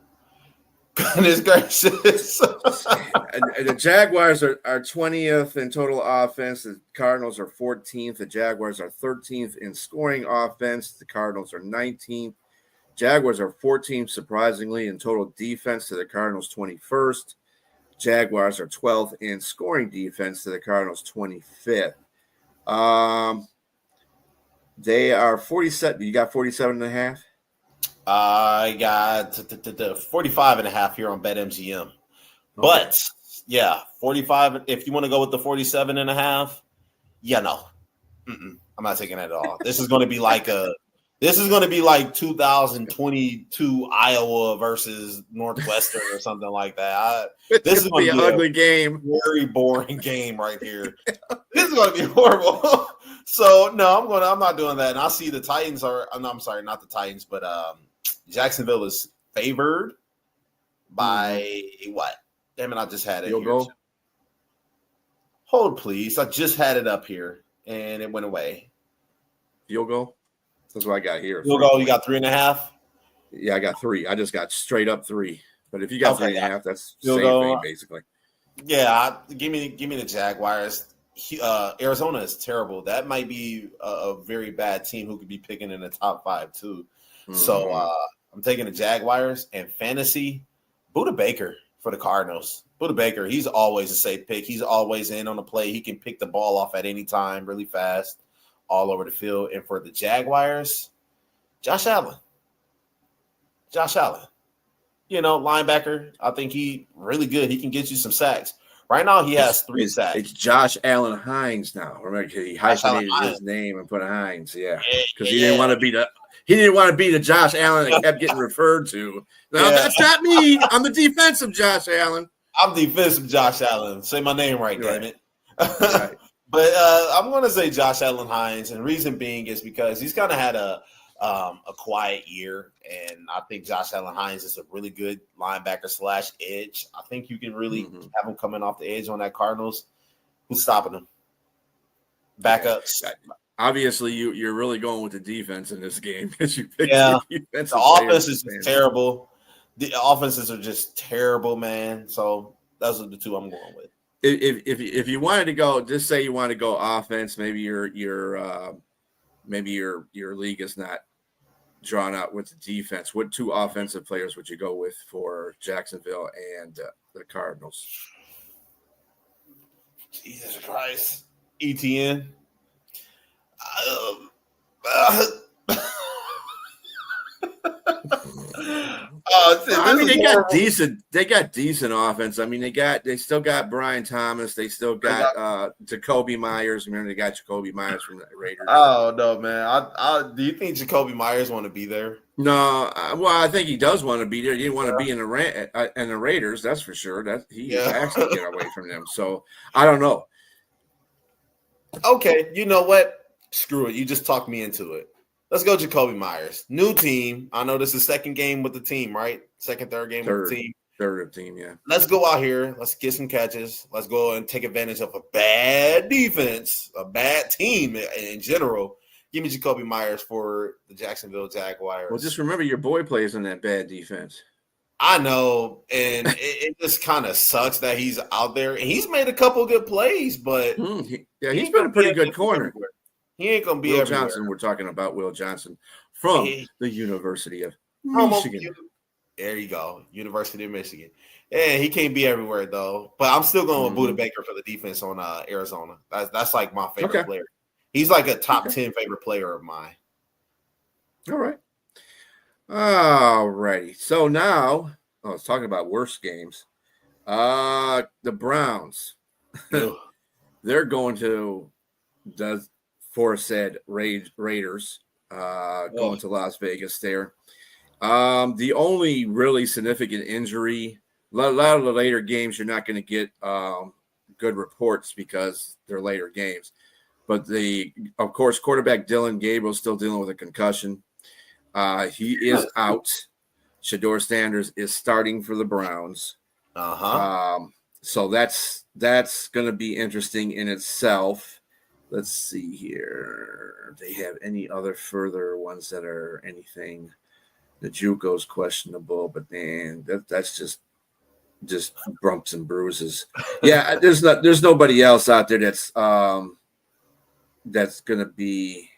Speaker 2: Goodness gracious.
Speaker 1: and the Jaguars are 20th in total offense. The Cardinals are 14th. The Jaguars are 13th in scoring offense. The Cardinals are 19th. Jaguars are 14th, surprisingly, in total defense to the Cardinals 21st. Jaguars are 12th in scoring defense to the Cardinals 25th. They are 47. You got 47.5?
Speaker 2: I got 45.5 here on BetMGM. Okay. But, 45. If you want to go with the 47.5, no. I'm not taking that at all. This is going to be like 2022 Iowa versus Northwestern or something like that. This is going to be
Speaker 1: an ugly game.
Speaker 2: Very boring game right here. This is going to be horrible. So no, I'm not doing that. And I see the Titans I'm sorry, not the Titans, but Jacksonville is favored by what? Damn it, I just had it.
Speaker 1: You'll go.
Speaker 2: Hold please. I just had it up here and it went away.
Speaker 1: You'll go. That's what I got here.
Speaker 2: You'll go. You got 3.5.
Speaker 1: Yeah, I got 3. I just got straight up 3. But if you got 3.5, that's the same thing basically.
Speaker 2: Yeah, give me the Jaguars. Arizona is terrible. That might be a very bad team who could be picking in the top 5 too. Mm-hmm. So I'm taking the Jaguars and fantasy. Budda Baker for the Cardinals. Budda Baker, he's always a safe pick. He's always in on the play. He can pick the ball off at any time, really fast, all over the field. And for the Jaguars, Josh Allen. Linebacker. I think he really good. He can get you some sacks. Right now, he has 3 sacks.
Speaker 1: It's Josh Allen Hines now. Remember, he hyphenated his name and put Hines. Yeah, because he didn't want to be the Josh Allen that kept getting referred to. No, that's not me. I'm the defensive Josh Allen.
Speaker 2: I'm defensive Josh Allen. Say my name right, damn it.
Speaker 1: Right.
Speaker 2: But I'm going to say Josh Allen Hines, and reason being is because he's kind of had a quiet year, and I think Josh Allen Hines is a really good linebacker / edge. I think you can really have him coming off the edge on that Cardinals. Who's stopping him? Backups.
Speaker 1: Obviously, you're really going with the defense in this game because you picked
Speaker 2: the offense is just terrible. The offenses are just terrible, man. So those are the 2 I'm going with.
Speaker 1: If you wanted to go, just say you want to go offense, maybe your league is not drawn out with the defense. What 2 offensive players would you go with for Jacksonville and the Cardinals?
Speaker 2: Jesus Christ. ETN. Oh,
Speaker 1: I mean,
Speaker 2: this
Speaker 1: they
Speaker 2: is
Speaker 1: got
Speaker 2: horrible.
Speaker 1: decent. They got decent offense. I mean, they still got Brian Thomas. They still got Jacoby Myers. Remember, they got Jacoby Myers from the Raiders.
Speaker 2: Oh no, man! Do you think Jacoby Myers want to be there?
Speaker 1: No, well, I think he does want to be there. He didn't want to be in the Raiders. That's for sure. That he has to get away from them. So I don't know.
Speaker 2: Okay, you know what? Screw it. You just talked me into it. Let's go, Jacoby Myers. New team. I know this is second game with the team, right? Second, third game with the team.
Speaker 1: Third team, yeah.
Speaker 2: Let's go out here. Let's get some catches. Let's go and take advantage of a bad defense, a bad team in general. Give me Jacoby Myers for the Jacksonville Jaguars.
Speaker 1: Well, just remember your boy plays in that bad defense.
Speaker 2: I know, and it just kind of sucks that he's out there. And he's made a couple good plays, but
Speaker 1: he's been a pretty good corner.
Speaker 2: Everywhere. He ain't gonna be
Speaker 1: Will
Speaker 2: everywhere.
Speaker 1: Johnson. We're talking about Will Johnson from the University of Michigan.
Speaker 2: There you go, University of Michigan. Yeah, he can't be everywhere though. But I'm still going with Budda Baker for the defense on Arizona. That's like my favorite player. He's like a top 10 favorite player of mine.
Speaker 1: All righty. So now, I was talking about worst games. The Browns. They're going to the aforesaid Raiders going to Las Vegas there. The only really significant injury, a lot of the later games, you're not going to get good reports because they're later games. But of course, quarterback Dylan Gabriel still dealing with a concussion. He is out. Shedeur Sanders is starting for the Browns. So that's going to be interesting in itself. Let's see here. They have any other further ones that are anything? The JUCO's questionable, but man, that's just bumps and bruises. Yeah, there's nobody else out there that's gonna be.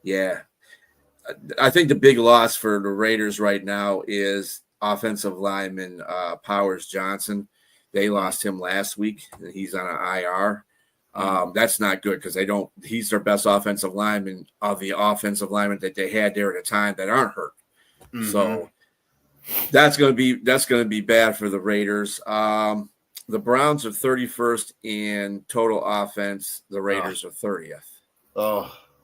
Speaker 1: Yeah, I think the big loss for the Raiders right now is offensive lineman Powers Johnson. They lost him last week, and he's on an IR. That's not good because he's their best offensive lineman of the offensive linemen that they had there at the time that aren't hurt. So that's going to be bad for the Raiders. The Browns are 31st in total offense. The Raiders are 30th.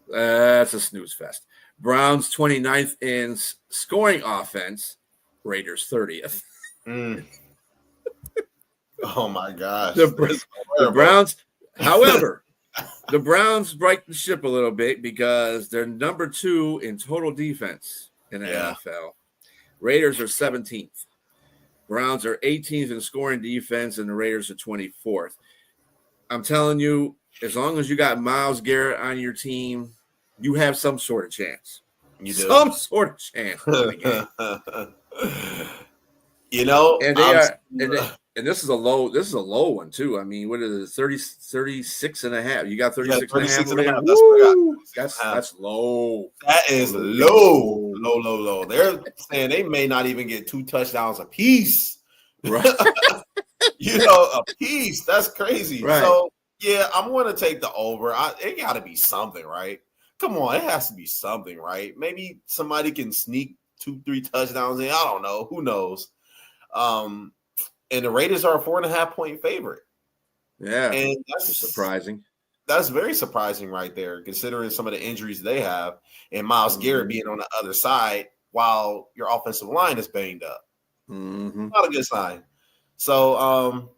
Speaker 1: That's a snooze fest. Browns 29th in scoring offense. Raiders 30th.
Speaker 2: Oh my gosh.
Speaker 1: The Browns. However, the Browns right the ship a little bit because they're number 2 in total defense in the NFL. Raiders are 17th. Browns are 18th in scoring defense, and the Raiders are 24th. I'm telling you, as long as you got Myles Garrett on your team, you have some sort of chance.
Speaker 2: You do.
Speaker 1: Some sort of chance.
Speaker 2: You know,
Speaker 1: and this is a low one too. I mean, what is it? 36 and a half. You got 36 and a half. That's low.
Speaker 2: That is low. They're saying they may not even get 2 touchdowns a piece.
Speaker 1: Right.
Speaker 2: A piece. That's crazy.
Speaker 1: Right.
Speaker 2: So yeah, I'm going to take the over. It got to be something, right? Come on, it has to be something, right? Maybe somebody can sneak 2-3 touchdowns in. I don't know. Who knows? And the Raiders are a 4.5 point favorite.
Speaker 1: Yeah,
Speaker 2: and that's
Speaker 1: surprising.
Speaker 2: That's very surprising right there, considering some of the injuries they have and Myles Garrett being on the other side while your offensive line is banged up. Not a good sign. So,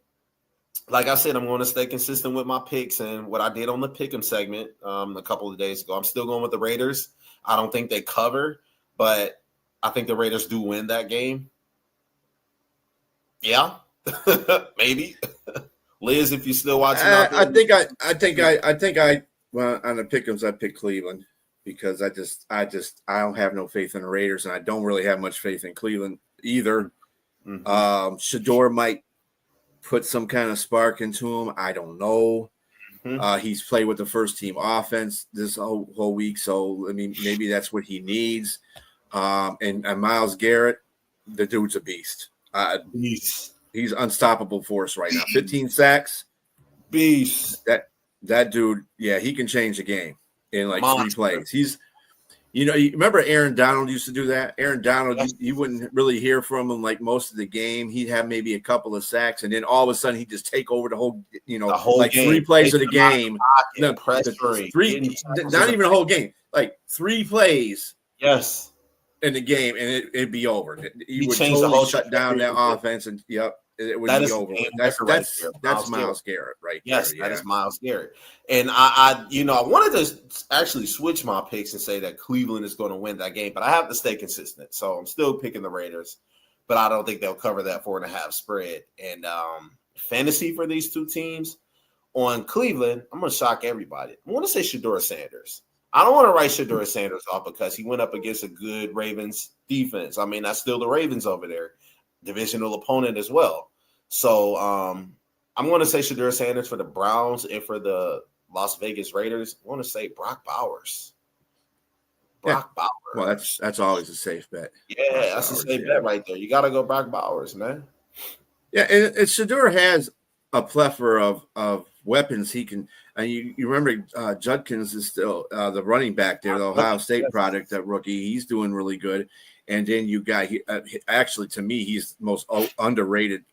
Speaker 2: like I said, I'm going to stay consistent with my picks and what I did on the Pick'em segment a couple of days ago. I'm still going with the Raiders. I don't think they cover, but I think the Raiders do win that game. Yeah, maybe. Liz, if you're still watching,
Speaker 1: I think well, on the Pick'ems I picked Cleveland because I don't have no faith in the Raiders, and I don't really have much faith in Cleveland either. Shedeur might put some kind of spark into him. I don't know. He's played with the first team offense this whole week, so I mean maybe that's what he needs. And Myles Garrett, the dude's a beast. He's unstoppable for us right now. 15 sacks.
Speaker 2: Beast.
Speaker 1: That dude, yeah, he can change the game in like 3 plays. You remember Aaron Donald used to do that? Aaron Donald,
Speaker 2: Yes.
Speaker 1: you wouldn't really hear from him like most of the game. He'd have maybe a couple of sacks, and then all of a sudden he'd just take over the whole,
Speaker 2: The whole
Speaker 1: like
Speaker 2: game.
Speaker 1: 3 plays of the
Speaker 2: Taking them out of
Speaker 1: game.
Speaker 2: the
Speaker 1: No,
Speaker 2: pocket,
Speaker 1: the
Speaker 2: pressuring,
Speaker 1: three,
Speaker 2: getting tackles
Speaker 1: not
Speaker 2: in
Speaker 1: even
Speaker 2: the
Speaker 1: a whole game, like 3 plays
Speaker 2: yes.
Speaker 1: in the game, and it'd be over. You
Speaker 2: He
Speaker 1: would
Speaker 2: changed the
Speaker 1: totally
Speaker 2: whole
Speaker 1: shut down that
Speaker 2: trajectory.
Speaker 1: offense, and it would
Speaker 2: That
Speaker 1: be
Speaker 2: is a
Speaker 1: over
Speaker 2: game
Speaker 1: with. That's
Speaker 2: record right there,
Speaker 1: that's
Speaker 2: Myles
Speaker 1: Miles Garrett right
Speaker 2: Yes,
Speaker 1: there.
Speaker 2: that
Speaker 1: Yeah.
Speaker 2: is Myles Garrett. And I wanted to actually switch my picks and say that Cleveland is going to win that game, but I have to stay consistent. So I'm still picking the Raiders, but I don't think they'll cover that 4.5 spread. And fantasy for these two teams on Cleveland, I'm going to shock everybody. I want to say Shedeur Sanders. I don't want to write Shedeur Sanders off because he went up against a good Ravens defense. I mean, that's still the Ravens over there, divisional opponent as well. So I'm going to say Shedeur Sanders for the Browns and for the Las Vegas Raiders. I want to say Brock Bowers. Brock Bowers.
Speaker 1: Well, that's always a safe bet.
Speaker 2: Yeah,
Speaker 1: Brock
Speaker 2: that's
Speaker 1: Bowers,
Speaker 2: a safe bet right there. You got to go Brock Bowers, man.
Speaker 1: Yeah, and Shedeur has a plethora of weapons he can. And you remember Judkins is still the running back there, the Ohio State product, that rookie. He's doing really good. And then you got actually, to me, he's the most underrated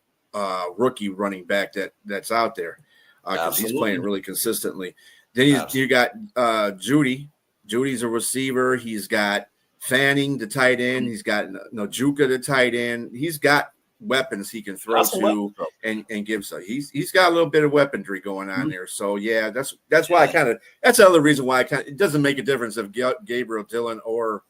Speaker 1: rookie running back that's out there because he's playing really consistently. Then you got Judy. Judy's a receiver. He's got Fanning, the tight end. He's got Njoku, the tight end. He's got weapons he can throw to and give. So he's got a little bit of weaponry going on there. So yeah, that's why that's the other reason why it doesn't make a difference if Gabriel Dillon or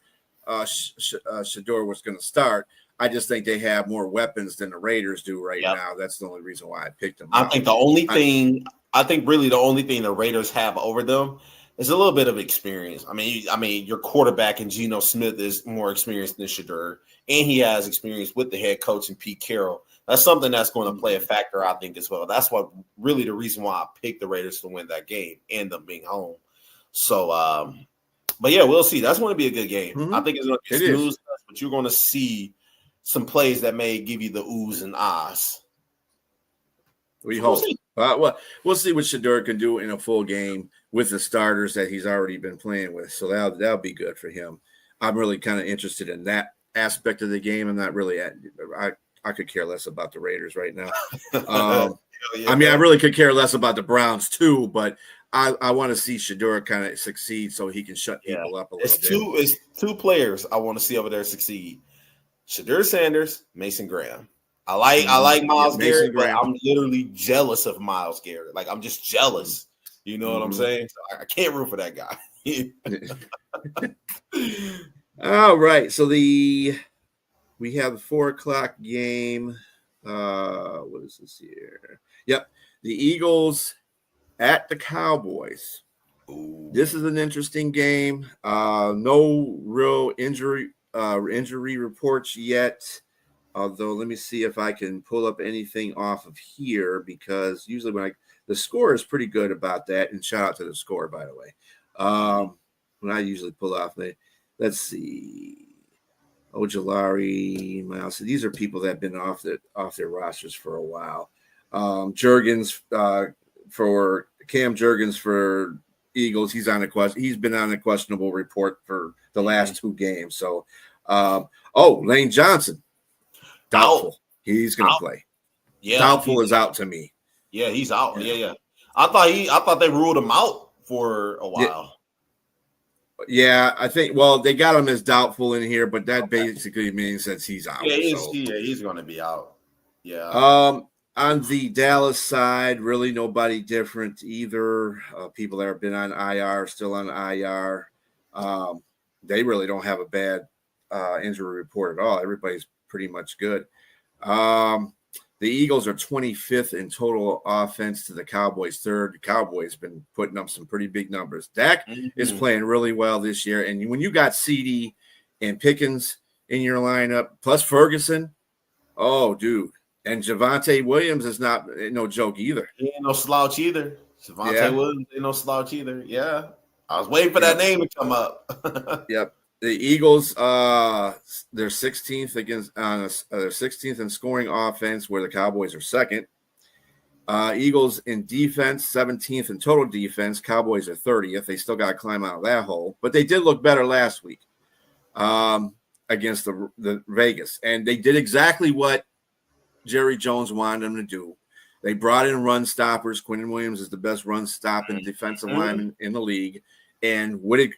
Speaker 1: Shedeur was going to start. I just think they have more weapons than the Raiders do right now. That's the only reason why I picked them.
Speaker 2: I think the only thing the Raiders have over them is a little bit of experience. I mean, your quarterback in Geno Smith is more experienced than Shedeur, and he has experience with the head coach and Pete Carroll. That's something that's going to play a factor, I think, as well. That's what really the reason why I picked the Raiders to win that game, end up being home. So, but yeah, we'll see. That's going to be a good game. Mm-hmm. I think it's going to be snooze, but you're going to see some plays that may give you the oohs and ahs.
Speaker 1: We hope. Well, we'll see what Shedeur can do in a full game with the starters that he's already been playing with. So that'll be good for him. I'm really kind of interested in that aspect of the game. I'm not really I could care less about the Raiders right now. I mean, I really could care less about the Browns too, but I want to see Shedeur kind of succeed so he can shut people up a little bit.
Speaker 2: It's two players I want to see over there succeed. Shedeur Sanders, Mason Graham. I like Myles Garrett, but I'm literally jealous of Myles Garrett. Like, I'm just jealous. You know what I'm saying? So I can't root for that guy.
Speaker 1: All right. So we have the 4:00 game. What is this here? Yep. The Eagles at the Cowboys. Ooh. This is an interesting game. No real injury reports yet. Although, let me see if I can pull up anything off of here, because usually the score is pretty good about that. And shout out to the score, by the way. When I usually pull off, let's see. Ojulari, Miles. These are people that have been off their rosters for a while. Juergens for Cam Juergens for Eagles. He's been on a questionable report for the last 2 games. So, Lane Johnson. Doubtful. He's going to play. Yeah, doubtful is out to me.
Speaker 2: Yeah, he's out. Yeah. I thought they ruled him out for a while.
Speaker 1: Yeah, I think. Well, they got him as doubtful in here, but that basically means that he's out.
Speaker 2: Yeah, he's going to be out. Yeah.
Speaker 1: On the Dallas side, really nobody different either. People that have been on IR are still on IR. They really don't have a bad injury report at all. Everybody's pretty much good. The Eagles are 25th in total offense to the Cowboys 3rd. The Cowboys been putting up some pretty big numbers. Dak is playing really well this year. And when you got CD and Pickens in your lineup, plus Ferguson, oh, dude. And Javonte Williams is not no joke either.
Speaker 2: He ain't no slouch either. Javonte Williams ain't no slouch either. Yeah. I was waiting for that name to come up.
Speaker 1: Yep. The Eagles, they're 16th they're 16th in scoring offense, where the Cowboys are 2nd. Eagles in defense, 17th in total defense. Cowboys are 30th. They still got to climb out of that hole, but they did look better last week against the Vegas, and they did exactly what Jerry Jones wanted them to do. They brought in run stoppers. Quinnen Williams is the best run stopping defensive lineman in the league. And what did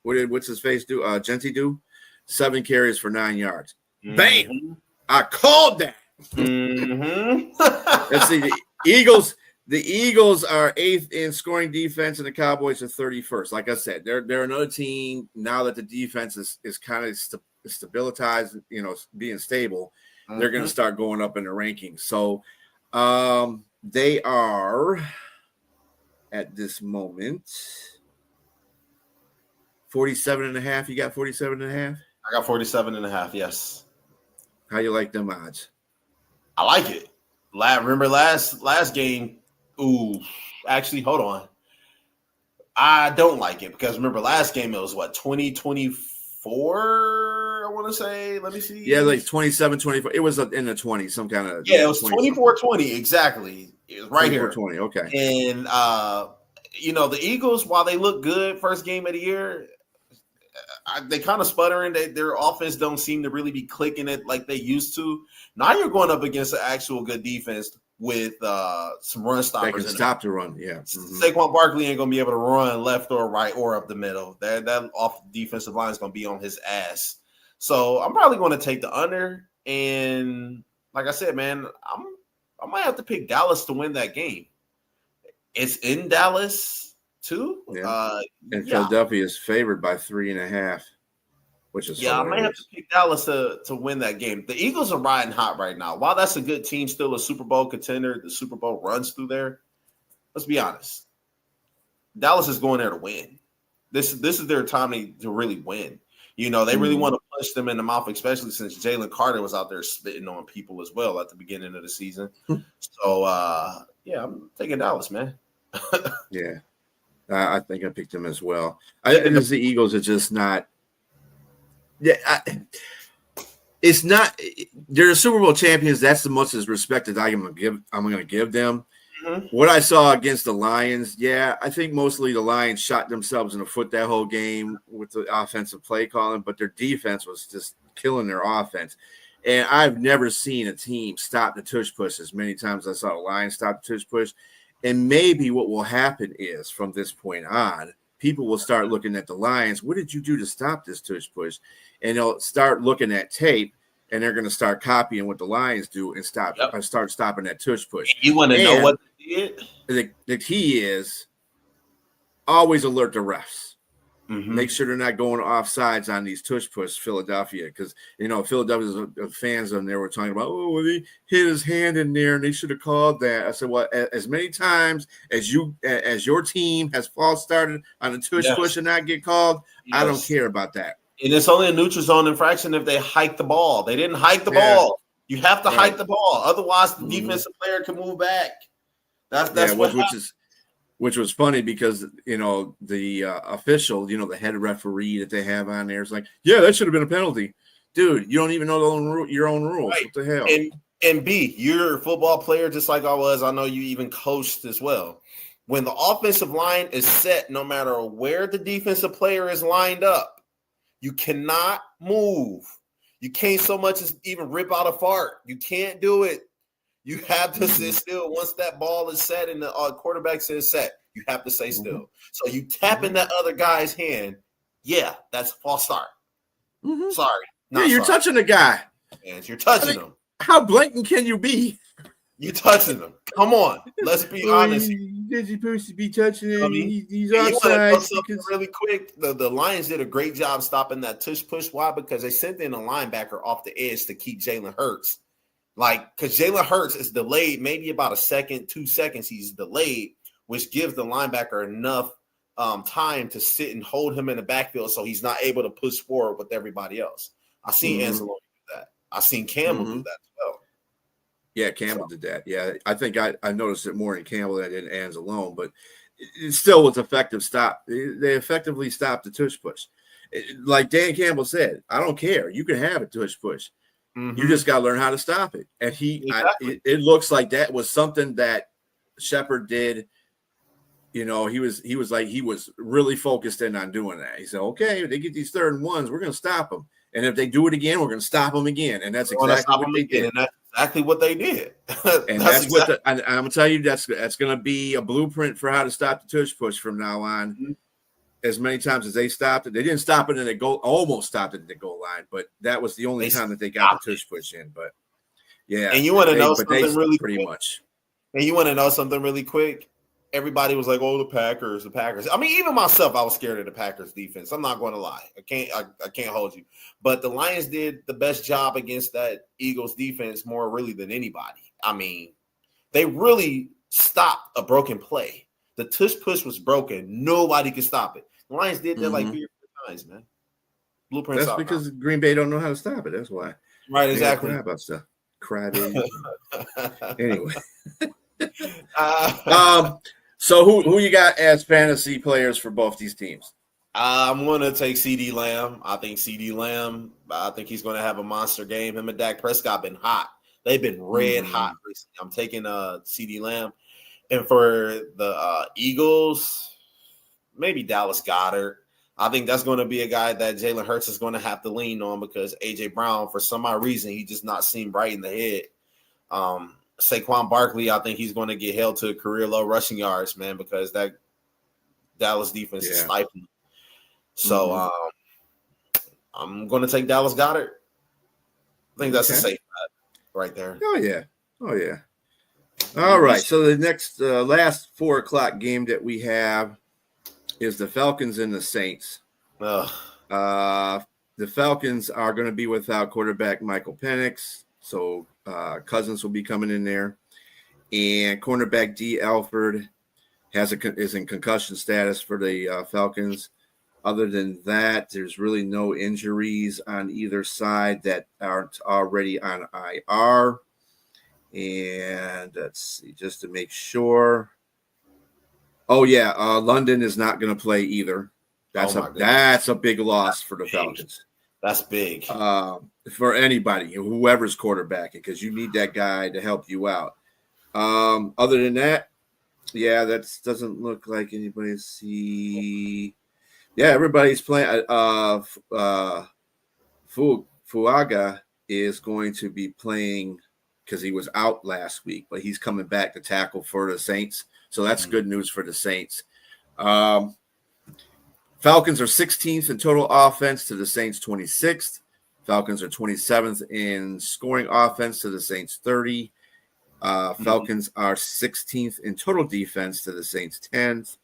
Speaker 1: what's his face do? Gentry do 7 carries for 9 yards. Bam! I called that. Let's see. The Eagles are 8th in scoring defense, and the Cowboys are 31st. Like I said, they're another team now that the defense is kind of stabilized, being stable. They're going to start going up in the rankings. So they are at this moment 47.5. You got 47.5?
Speaker 2: I got 47.5. Yes.
Speaker 1: How you like them odds?
Speaker 2: I like it. Remember last game? Ooh, actually, hold on. I don't like it because remember last game it was what 2024. I want to say. Let me see.
Speaker 1: Yeah, like 27-24. It was in the 20s, some kind of.
Speaker 2: Yeah, it was 24-20 exactly. It was right here.
Speaker 1: 20. Okay.
Speaker 2: And the Eagles, while they look good first game of the year, they kind of sputtering. Their offense don't seem to really be clicking it like they used to. Now you're going up against an actual good defense with some run stoppers.
Speaker 1: They can stop the run, yeah.
Speaker 2: Saquon Barkley ain't going to be able to run left or right or up the middle. That off defensive line is going to be on his ass. So I'm probably going to take the under. And like I said, man, I might have to pick Dallas to win that game. It's in Dallas too.
Speaker 1: Yeah. And Philadelphia is favored by 3.5, which is
Speaker 2: I might have to pick Dallas to win that game. The Eagles are riding hot right now. While that's a good team, still a Super Bowl contender, the Super Bowl runs through there. Let's be honest. Dallas is going there to win. This is their time to really win. They really want to punch them in the mouth, especially since Jalen Carter was out there spitting on people as well at the beginning of the season. So, I'm taking Dallas, man.
Speaker 1: Yeah. I think I picked them as well. Because the Eagles are just not. Yeah, it's not. They're Super Bowl champions. That's the most respect that I'm going to give them. Mm-hmm. What I saw against the Lions, I think mostly the Lions shot themselves in the foot that whole game with the offensive play calling, but their defense was just killing their offense. And I've never seen a team stop the tush push as many times as I saw the Lions stop the tush push. And maybe what will happen is from this point on, people will start looking at the Lions. What did you do to stop this tush push? And they'll start looking at tape, and they're going to start copying what the Lions do and start stopping that tush push.
Speaker 2: You want to know what they did?
Speaker 1: The key is always alert the refs.
Speaker 2: Mm-hmm.
Speaker 1: Make sure they're not going off sides on these tush push Philadelphia, because Philadelphia's fans on there were talking about, he hit his hand in there and they should have called that. I said, well, as many times as your team has false started on a tush push and not get called, I don't care about that.
Speaker 2: And it's only a neutral zone infraction if they hike the ball. They didn't hike the ball. You have to hike the ball, otherwise the defensive player can move back. That's
Speaker 1: which was funny because the official, the head referee that they have on there is like, that should have been a penalty, dude. You don't even know your own rules. Right. What the hell?
Speaker 2: And B, you're a football player just like I was. I know you even coached as well. When the offensive line is set, no matter where the defensive player is lined up, you cannot move. You can't so much as even rip out a fart. You can't do it. You have to sit still. Once that ball is set and the quarterback says set, you have to stay still. So you tap in that other guy's hand. Yeah, that's a false start.
Speaker 1: Mm-hmm.
Speaker 2: Sorry.
Speaker 1: You're touching the guy.
Speaker 2: And you're touching him.
Speaker 1: How blatant can you be?
Speaker 2: You're touching him. Come on. Let's be honest.
Speaker 1: You're supposed to be touching him. He's
Speaker 2: outside. Really quick, the Lions did a great job stopping that tush push. Why? Because they sent in a linebacker off the edge to keep Jalen Hurts. Because Jalen Hurts is delayed, maybe about a second, 2 seconds. He's delayed, which gives the linebacker enough time to sit and hold him in the backfield so he's not able to push forward with everybody else. I've seen Anzalone do that. I've seen Campbell do that as well.
Speaker 1: Yeah, Campbell did that. Yeah, I think I noticed it more in Campbell than in Anzalone, but it still was effective stop. They effectively stopped the tush push. Like Dan Campbell said, I don't care. You can have a tush push. You just got to learn how to stop it. And it looks like that was something that Shepard did. You know, he was really focused in on doing that. He said, okay, if they get these 3rd and 1s, we're going to stop them. And if they do it again, we're going to stop them again. And that's exactly what they did.
Speaker 2: And that's exactly what they did.
Speaker 1: And I'm going to tell you, that's going to be a blueprint for how to stop the tush push from now on. Mm-hmm. As many times as they stopped it, they didn't stop it in the goal, almost stopped it in the goal line, but that was the only time that they got the tush push in. But yeah,
Speaker 2: and you want to know something really
Speaker 1: pretty
Speaker 2: quick?
Speaker 1: Much.
Speaker 2: And you want to know something really quick? Everybody was like, "Oh, the Packers." I mean, even myself, I was scared of the Packers defense. I'm not going to lie. I can't hold you. But the Lions did the best job against that Eagles defense more really than anybody. I mean, they really stopped a broken play. The tush push was broken. Nobody could stop it. The Lions did that like 3 or 4 times, man. Blueprint.
Speaker 1: That's because Green Bay don't know how to stop it. That's why.
Speaker 2: Right, exactly.
Speaker 1: Cry about stuff. Crybaby. Anyway. So who you got as fantasy players for both these teams?
Speaker 2: I'm going to take CeeDee Lamb. I think he's going to have a monster game. Him and Dak Prescott been hot. They've been red hot recently. I'm taking CeeDee Lamb. And for the Eagles, maybe Dallas Goedert. I think that's going to be a guy that Jalen Hurts is going to have to lean on because A.J. Brown, for some odd reason, he just not seemed right in the head. Saquon Barkley, I think he's going to get held to a career low rushing yards, man, because that Dallas defense is stifling. So I'm going to take Dallas Goedert. I think that's a safe bet right there.
Speaker 1: Oh, yeah. All right. So the next last 4:00 game that we have is the Falcons and the Saints. The Falcons are going to be without quarterback Michael Penix. So Cousins will be coming in there, and cornerback D. Alford is in concussion status for the Falcons. Other than that, there's really no injuries on either side that aren't already on IR. And let's see, just to make sure. Oh yeah, London is not going to play either. That's a big loss for the Falcons.
Speaker 2: That's big.
Speaker 1: For anybody, whoever's quarterbacking, because you need that guy to help you out. Other than that, that doesn't look like anybody see. Yeah, everybody's playing. Fuaga is going to be playing because he was out last week, but he's coming back to tackle for the Saints. So that's good news for the Saints. Falcons are 16th in total offense to the Saints 26th. Falcons are 27th in scoring offense to the Saints 30. Falcons are 16th in total defense to the Saints 10th.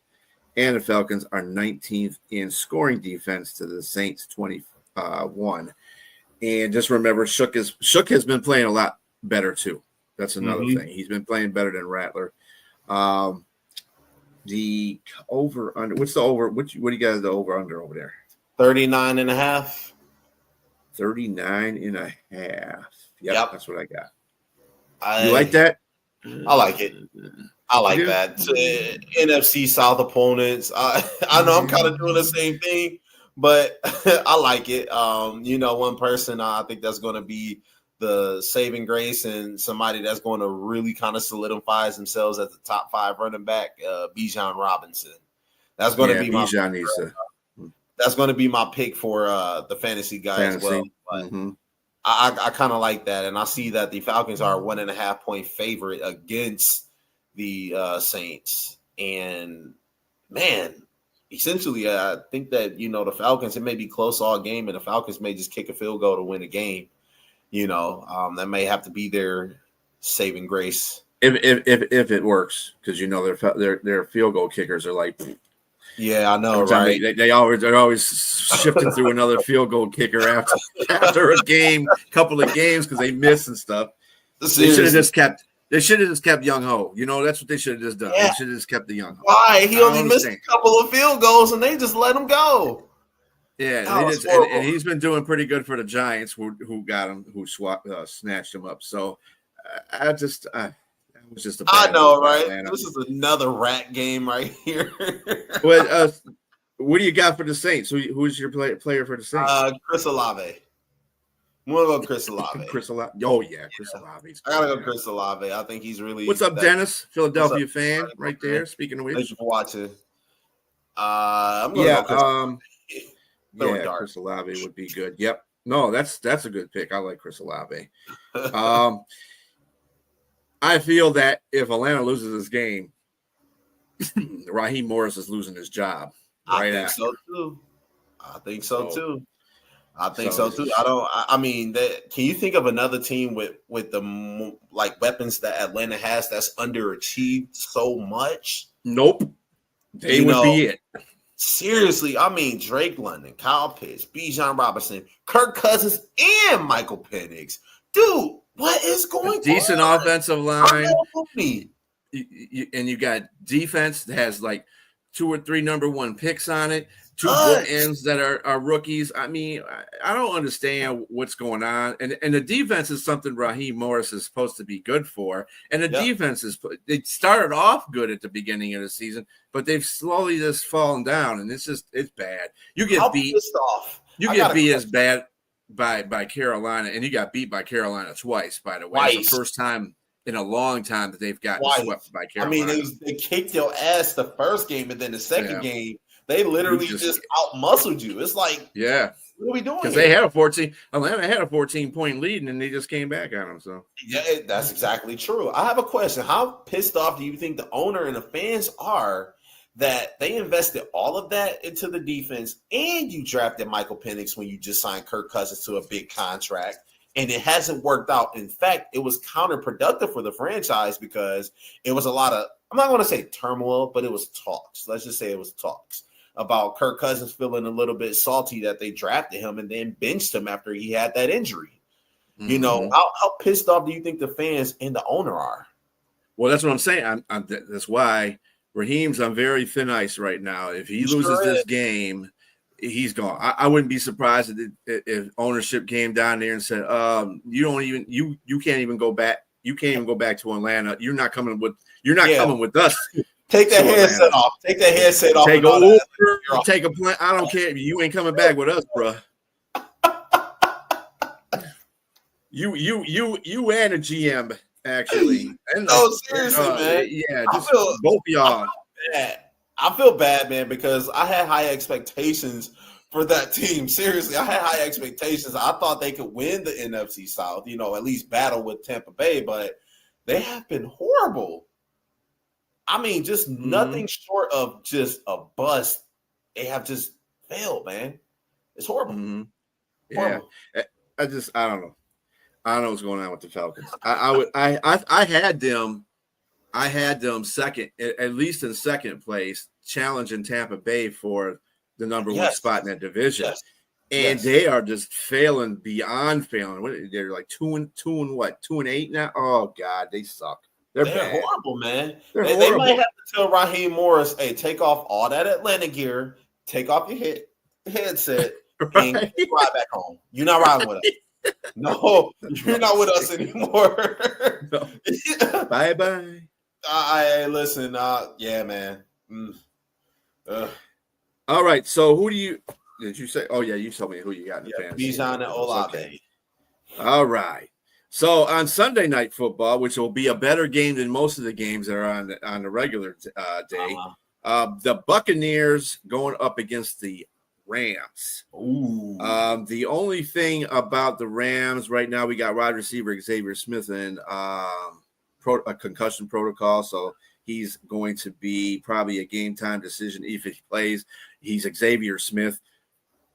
Speaker 1: And the Falcons are 19th in scoring defense to the Saints 21. And just remember, Shook has been playing a lot better too. That's another thing. He's been playing better than Rattler. The over under. What's the over? What do you got? The over under over there?
Speaker 2: 39.5.
Speaker 1: 39.5. Yep, that's what I got.
Speaker 2: You
Speaker 1: like that?
Speaker 2: I like it. I like that. NFC South opponents. I know I'm kind of doing the same thing, but I like it. One person I think that's going to be the saving grace and somebody that's going to really kind of solidify themselves as the top 5 running back, Bijan Robinson. That's going to be that's going to be my pick for the fantasy guy as well. But I kind of like that, and I see that the Falcons are a 1.5 point favorite against the Saints. And man, essentially, I think that the Falcons, it may be close all game, and the Falcons may just kick a field goal to win a game. That may have to be their saving grace
Speaker 1: if it works, because their field goal kickers are like,
Speaker 2: yeah, I know, right?
Speaker 1: They're always shifting through another field goal kicker after a couple of games because they miss and stuff. They should have just kept Young Ho. That's what they should have just done.
Speaker 2: Yeah.
Speaker 1: They should have just kept the Young Ho.
Speaker 2: Why? He only missed a couple of field goals and they just let him go.
Speaker 1: Yeah, and he's been doing pretty good for the Giants, who got him, snatched him up. So it was just a bad
Speaker 2: know, right? Man. This is another rat game right here.
Speaker 1: But what do you got for the Saints? Who's your player for the Saints?
Speaker 2: Chris Olave. I'm gonna go Chris Olave.
Speaker 1: Chris Olave. Oh yeah, Chris Olave.
Speaker 2: I gotta go Chris Olave. I think he's really.
Speaker 1: What's up, Dennis? Philadelphia
Speaker 2: What's up?
Speaker 1: fan, right there. Speaking of
Speaker 2: Thank
Speaker 1: which,
Speaker 2: you for watching. I'm gonna go Chris.
Speaker 1: Yeah, Chris Olave would be good. Yep. No, that's a good pick. I like Chris Olave. I feel that if Atlanta loses this game, Raheem Morris is losing his job.
Speaker 2: Right I think so too. I think so too. I mean, can you think of another team with the like weapons that Atlanta has that's underachieved so much?
Speaker 1: Nope. They would be it.
Speaker 2: Seriously, I mean, Drake London, Kyle Pitts, Bijan Robinson, Kirk Cousins, and Michael Penix. Dude, what is going on?
Speaker 1: Decent offensive line. And you got defense that has like 2 or 3 number 1 picks on it. 2 bookends that are rookies. I mean, I don't understand what's going on. And the defense is something Raheem Morris is supposed to be good for. And the defense they started off good at the beginning of the season, but they've slowly just fallen down. And it's bad. You get beat. You get beat as bad by Carolina, and you got beat by Carolina twice, by the way. It's the first time in a long time that they've gotten swept by Carolina.
Speaker 2: I mean, they kicked your ass the first game, and then the second game, they literally just out-muscled you. It's like, what are we doing?
Speaker 1: Because they had Atlanta had a 14-point lead, and they just came back on them. So
Speaker 2: yeah, that's exactly true. I have a question. How pissed off do you think the owner and the fans are that they invested all of that into the defense, and you drafted Michael Penix when you just signed Kirk Cousins to a big contract, and it hasn't worked out? In fact, it was counterproductive for the franchise because it was a lot of, I'm not going to say turmoil, but it was talks. Let's just say it was talks about Kirk Cousins feeling a little bit salty that they drafted him and then benched him after he had that injury. Mm-hmm. You know, how pissed off do you think the fans and the owner are?
Speaker 1: Well, that's what I'm saying. That's why Raheem's on very thin ice right now. If he loses this game, he's gone. I wouldn't be surprised if ownership came down there and said, you can't even go back. You can't even go back to Atlanta. You're not coming with us.
Speaker 2: Take that headset off. Take that headset off.
Speaker 1: Take a plan. I don't care. You ain't coming back with us, bro. You and a GM actually.
Speaker 2: No, seriously, man.
Speaker 1: Yeah, just both of y'all.
Speaker 2: I feel bad, man, because I had high expectations for that team. Seriously, I had high expectations. I thought they could win the NFC South, at least battle with Tampa Bay, but they have been horrible. I mean, just nothing short of just a bust. They have just failed, man. It's horrible.
Speaker 1: Mm-hmm. Yeah, horrible. I don't know. I don't know what's going on with the Falcons. I had them second, at least in second place, challenging Tampa Bay for the number 1 spot in that division. Yes. And they are just failing beyond failing. They're like 2-8 now. Oh God, they suck. They're
Speaker 2: horrible, man. They might have to tell Raheem Morris, hey, take off all that Atlanta gear, take off your headset, and ride back home. You're not riding with us. No, you're not with us anymore.
Speaker 1: No. Bye-bye.
Speaker 2: Listen, yeah, man.
Speaker 1: All right, so who did you say? Oh, yeah, you told me who you got in the fantasy.
Speaker 2: Bijan and Olave.
Speaker 1: Okay. All right. So on Sunday Night Football, which will be a better game than most of the games that are on the regular day, the Buccaneers going up against the Rams.
Speaker 2: Ooh.
Speaker 1: The only thing about the Rams right now, we got wide receiver Xavier Smith in a concussion protocol, so he's going to be probably a game time decision if he plays. He's Xavier Smith,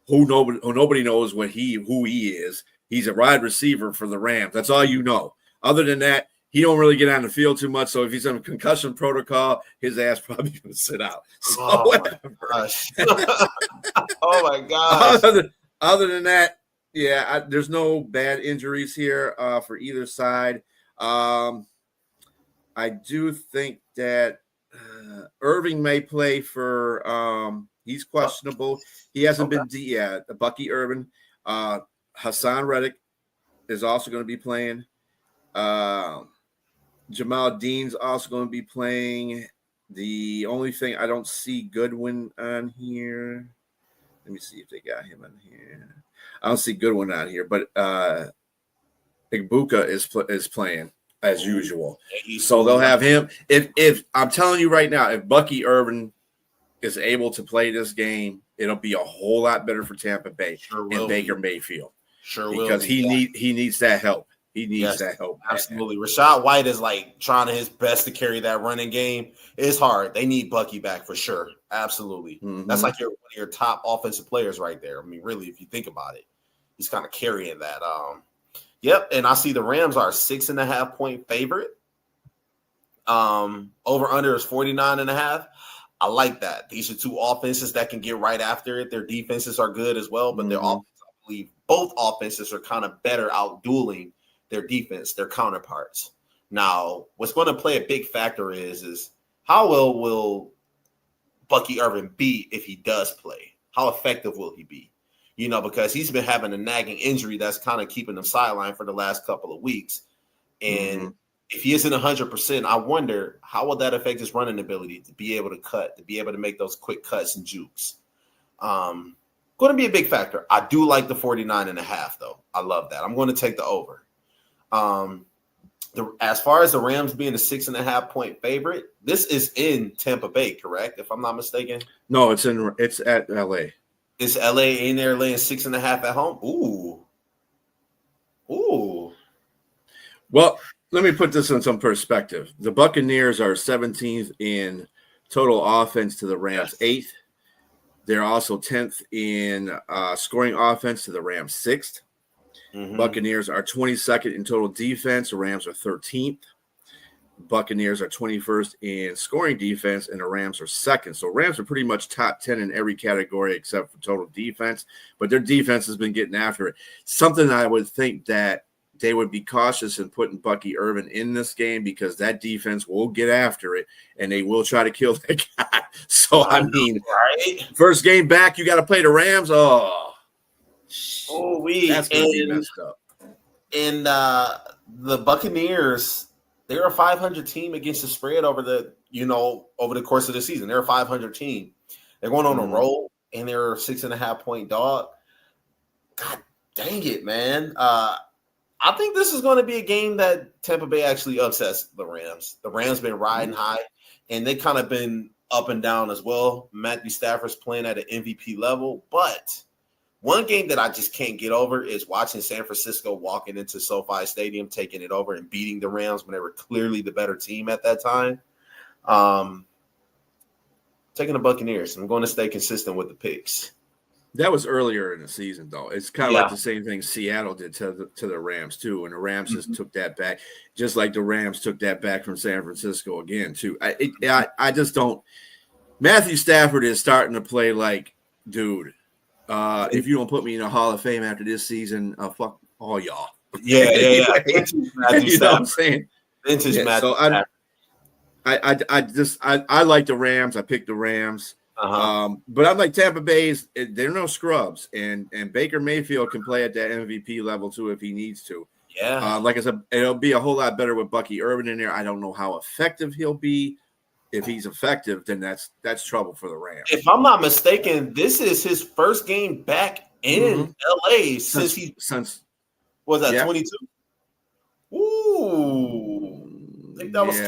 Speaker 1: who nobody knows who he is. He's a wide receiver for the Rams. That's all you know. Other than that, he don't really get on the field too much. So if he's on a concussion protocol, his ass probably going to sit out. So whatever.
Speaker 2: Oh my gosh.
Speaker 1: Other than that, yeah, there's no bad injuries here for either side. I do think that Irving may play for. He's questionable. He hasn't been. Bucky Irvin. Hassan Reddick is also going to be playing. Jamal Dean's also going to be playing. The only thing I don't see Goodwin on here. Let me see if they got him in here. I don't see Goodwin out here, but Igbuka is playing as usual. So they'll have him. If I'm telling you right now, if Bucky Irvin is able to play this game, it'll be a whole lot better for Tampa Bay and Baker Mayfield. Because he needs that help. He needs that help.
Speaker 2: Absolutely. Rachaad White is like trying his best to carry that running game. It's hard. They need Bucky back for sure. Absolutely. Mm-hmm. That's like one of your top offensive players right there. I mean, really, if you think about it, he's kind of carrying that. Yep. And I see the Rams are 6.5 point favorite. Over under is 49.5. I like that. These are two offenses that can get right after it. Their defenses are good as well, but their offense, I believe both offenses are kind of better out dueling their defense, their counterparts. Now, what's going to play a big factor is how well will Bucky Irvin be if he does play? How effective will he be? You know, because he's been having a nagging injury that's kind of keeping him sidelined for the last couple of weeks. And if he isn't 100%, I wonder how will that affect his running ability to be able to cut, to be able to make those quick cuts and jukes. Going to be a big factor. I do like the 49.5, though. I love that. I'm going to take the over. As far as the Rams being a 6.5 point favorite, this is in Tampa Bay, correct? If I'm not mistaken.
Speaker 1: No, it's at LA.
Speaker 2: It's LA in there laying 6.5 at home. Ooh.
Speaker 1: Well, let me put this in some perspective. The Buccaneers are 17th in total offense to the Rams, 8th. They're also 10th in scoring offense to the Rams, 6th. Buccaneers are 22nd in total defense. The Rams are 13th. Buccaneers are 21st in scoring defense, and the Rams are 2nd. So Rams are pretty much top 10 in every category except for total defense, but their defense has been getting after it. Something I would think that they would be cautious in putting Bucky Irvin in this game because that defense will get after it, and they will try to kill that guy. So, I mean, first game back, you got to play the Rams. That's going to be messed up.
Speaker 2: And the Buccaneers, they're a 500 team against the spread over the course of the season. They're a 500 team. They're going on a roll, and they're a 6.5 point dog. God dang it, man. I think this is going to be a game that Tampa Bay actually upsets the Rams. The Rams been riding high, and they kind of been up and down as well. Matthew Stafford's playing at an MVP level, but one game that I just can't get over is watching San Francisco walking into SoFi Stadium, taking it over and beating the Rams when they were clearly the better team at that time. Taking the Buccaneers. I'm going to stay consistent with the picks.
Speaker 1: That was earlier in the season, though. It's kind of like the same thing Seattle did to the Rams, too. And the Rams just took that back, just like the Rams took that back from San Francisco again, too. I just don't – Matthew Stafford is starting to play like, dude, if you don't put me in the Hall of Fame after this season, fuck all y'all.
Speaker 2: Yeah.
Speaker 1: You know what I'm saying?
Speaker 2: Vintage Matthew
Speaker 1: so I like the Rams. I picked the Rams. But I'm like Tampa Bay's. They're no scrubs, and Baker Mayfield can play at that MVP level too if he needs to.
Speaker 2: Yeah.
Speaker 1: Like I said, it'll be a whole lot better with Bucky Irvin in there. I don't know how effective he'll be. If he's effective, then that's trouble for the Rams.
Speaker 2: If I'm not mistaken, this is his first game back in LA since 22. Ooh, I think that was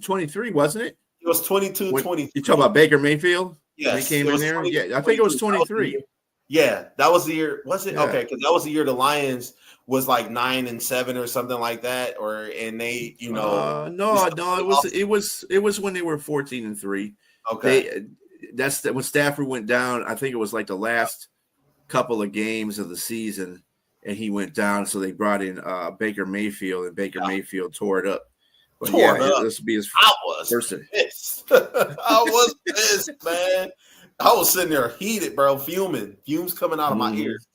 Speaker 1: 23, wasn't it?
Speaker 2: It was 22, 23.
Speaker 1: You talking about Baker Mayfield?
Speaker 2: Yes.
Speaker 1: He came in there? I think it was 23.
Speaker 2: Yeah, that was the year. Was it? Yeah. Okay, because that was the year the Lions was like 9-7 or something like that, they,
Speaker 1: No, it was when they were 14-3.
Speaker 2: Okay.
Speaker 1: That's when Stafford went down. I think it was like the last couple of games of the season, and he went down. So they brought in Baker Mayfield, and Baker Mayfield tore it up. But this would be his first.
Speaker 2: Pissed. I was pissed, man. I was sitting there heated, bro, fumes coming out of my ears.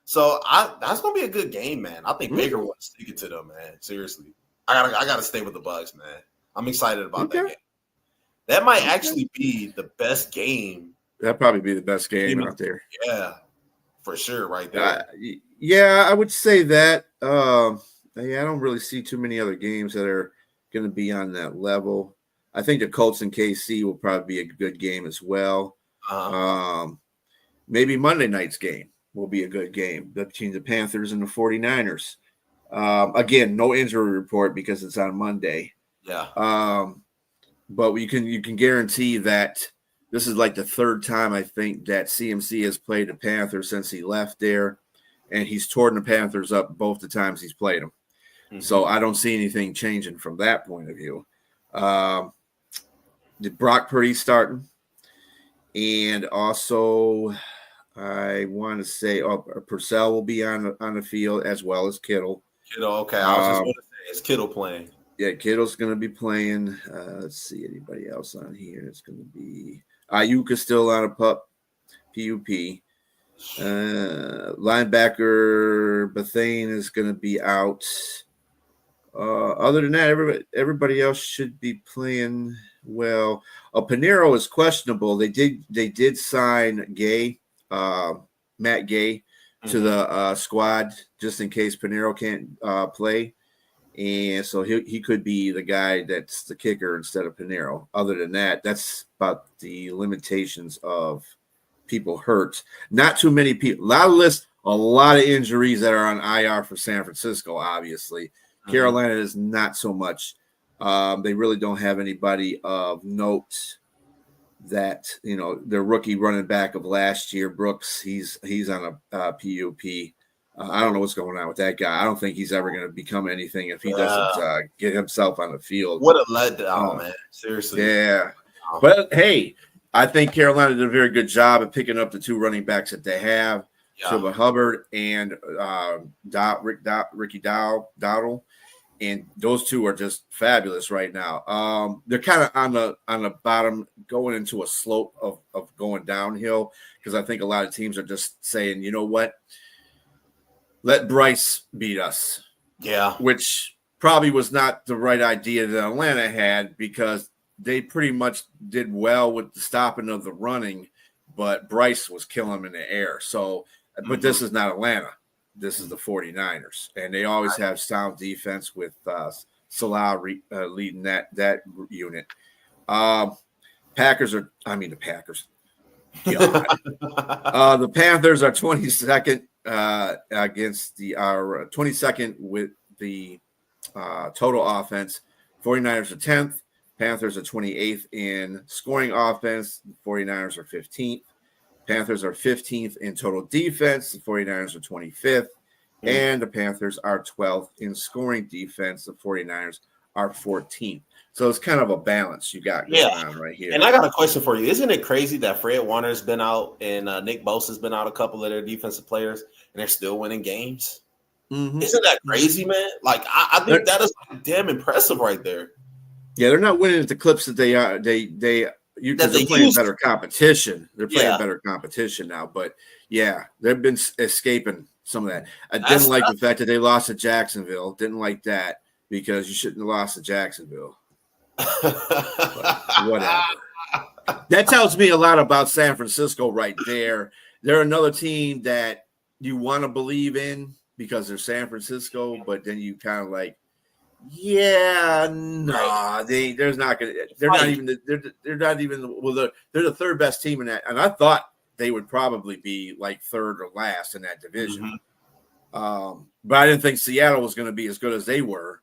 Speaker 2: So that's gonna be a good game, man. I think Baker will stick it to them, man. Seriously, I gotta stay with the Bucs, man. I'm excited about that game. That might actually be the best game.
Speaker 1: That'd probably be the best game out there.
Speaker 2: Yeah, for sure, right there.
Speaker 1: I would say that. I don't really see too many other games that are going to be on that level. I think the Colts and KC will probably be a good game as well. maybe Monday night's game will be a good game between the Panthers and the 49ers. Again, no injury report because it's on Monday.
Speaker 2: Yeah.
Speaker 1: But you can guarantee that this is like the third time I think that CMC has played the Panthers since he left there, and he's torn the Panthers up both the times he's played them. Mm-hmm. So I don't see anything changing from that point of view. The Brock Purdy starting, and also I want to say Purcell will be on the field as well as Kittle.
Speaker 2: Kittle, okay. I was just going to say, is Kittle playing?
Speaker 1: Yeah, Kittle's going to be playing. Let's see anybody else on here. It's going to be Ayuk is still on a PUP. Linebacker Bethane is going to be out. Other than that, everybody else should be playing well. Pinheiro is questionable. They did sign Gay, Matt Gay, to the squad just in case Pinheiro can't play. And so he could be the guy that's the kicker instead of Pinheiro. Other than that, that's about the limitations of people hurt. Not too many people. A lot of injuries that are on IR for San Francisco, obviously. Carolina is not so much. They really don't have anybody of note that, their rookie running back of last year, Brooks, he's on a PUP. I don't know what's going on with that guy. I don't think he's ever going to become anything if he doesn't get himself on the field.
Speaker 2: What a letdown, man. Seriously.
Speaker 1: Yeah. But, hey, I think Carolina did a very good job of picking up the two running backs that they have, Chuba Hubbard and Ricky Dowdle. And those two are just fabulous right now. They're kind of on the bottom, going into a slope of going downhill, because I think a lot of teams are just saying, you know what? Let Bryce beat us.
Speaker 2: Yeah.
Speaker 1: Which probably was not the right idea that Atlanta had, because they pretty much did well with the stopping of the running, but Bryce was killing them in the air. So, but this is not Atlanta. This is the 49ers. And they always have sound defense with Salah leading that unit. The Packers. God. The Panthers are 22nd. Against our 22nd with the total offense. 49ers are 10th. Panthers are 28th in scoring offense. The 49ers are 15th. Panthers are 15th in total defense. The 49ers are 25th. And the Panthers are 12th in scoring defense. The 49ers are 14th. So it's kind of a balance you got going on right here.
Speaker 2: And I got a question for you. Isn't it crazy that Fred Warner's been out and Nick Bosa's been out, a couple of their defensive players, and they're still winning games? Mm-hmm. Isn't that crazy, man? Like, I think that is damn impressive right there.
Speaker 1: Yeah, they're not winning at the clips that they are. They're playing better competition. They're playing better competition now. But, yeah, they've been escaping some of that. I didn't like the fact that they lost to Jacksonville. Didn't like that, because you shouldn't have lost to Jacksonville. Whatever. That tells me a lot about San Francisco right there. They're another team that you want to believe in because they're San Francisco, but then you kind of like, they're not even they're the third best team in that, and I thought they would probably be like third or last in that division. But I didn't think Seattle was going to be as good as they were,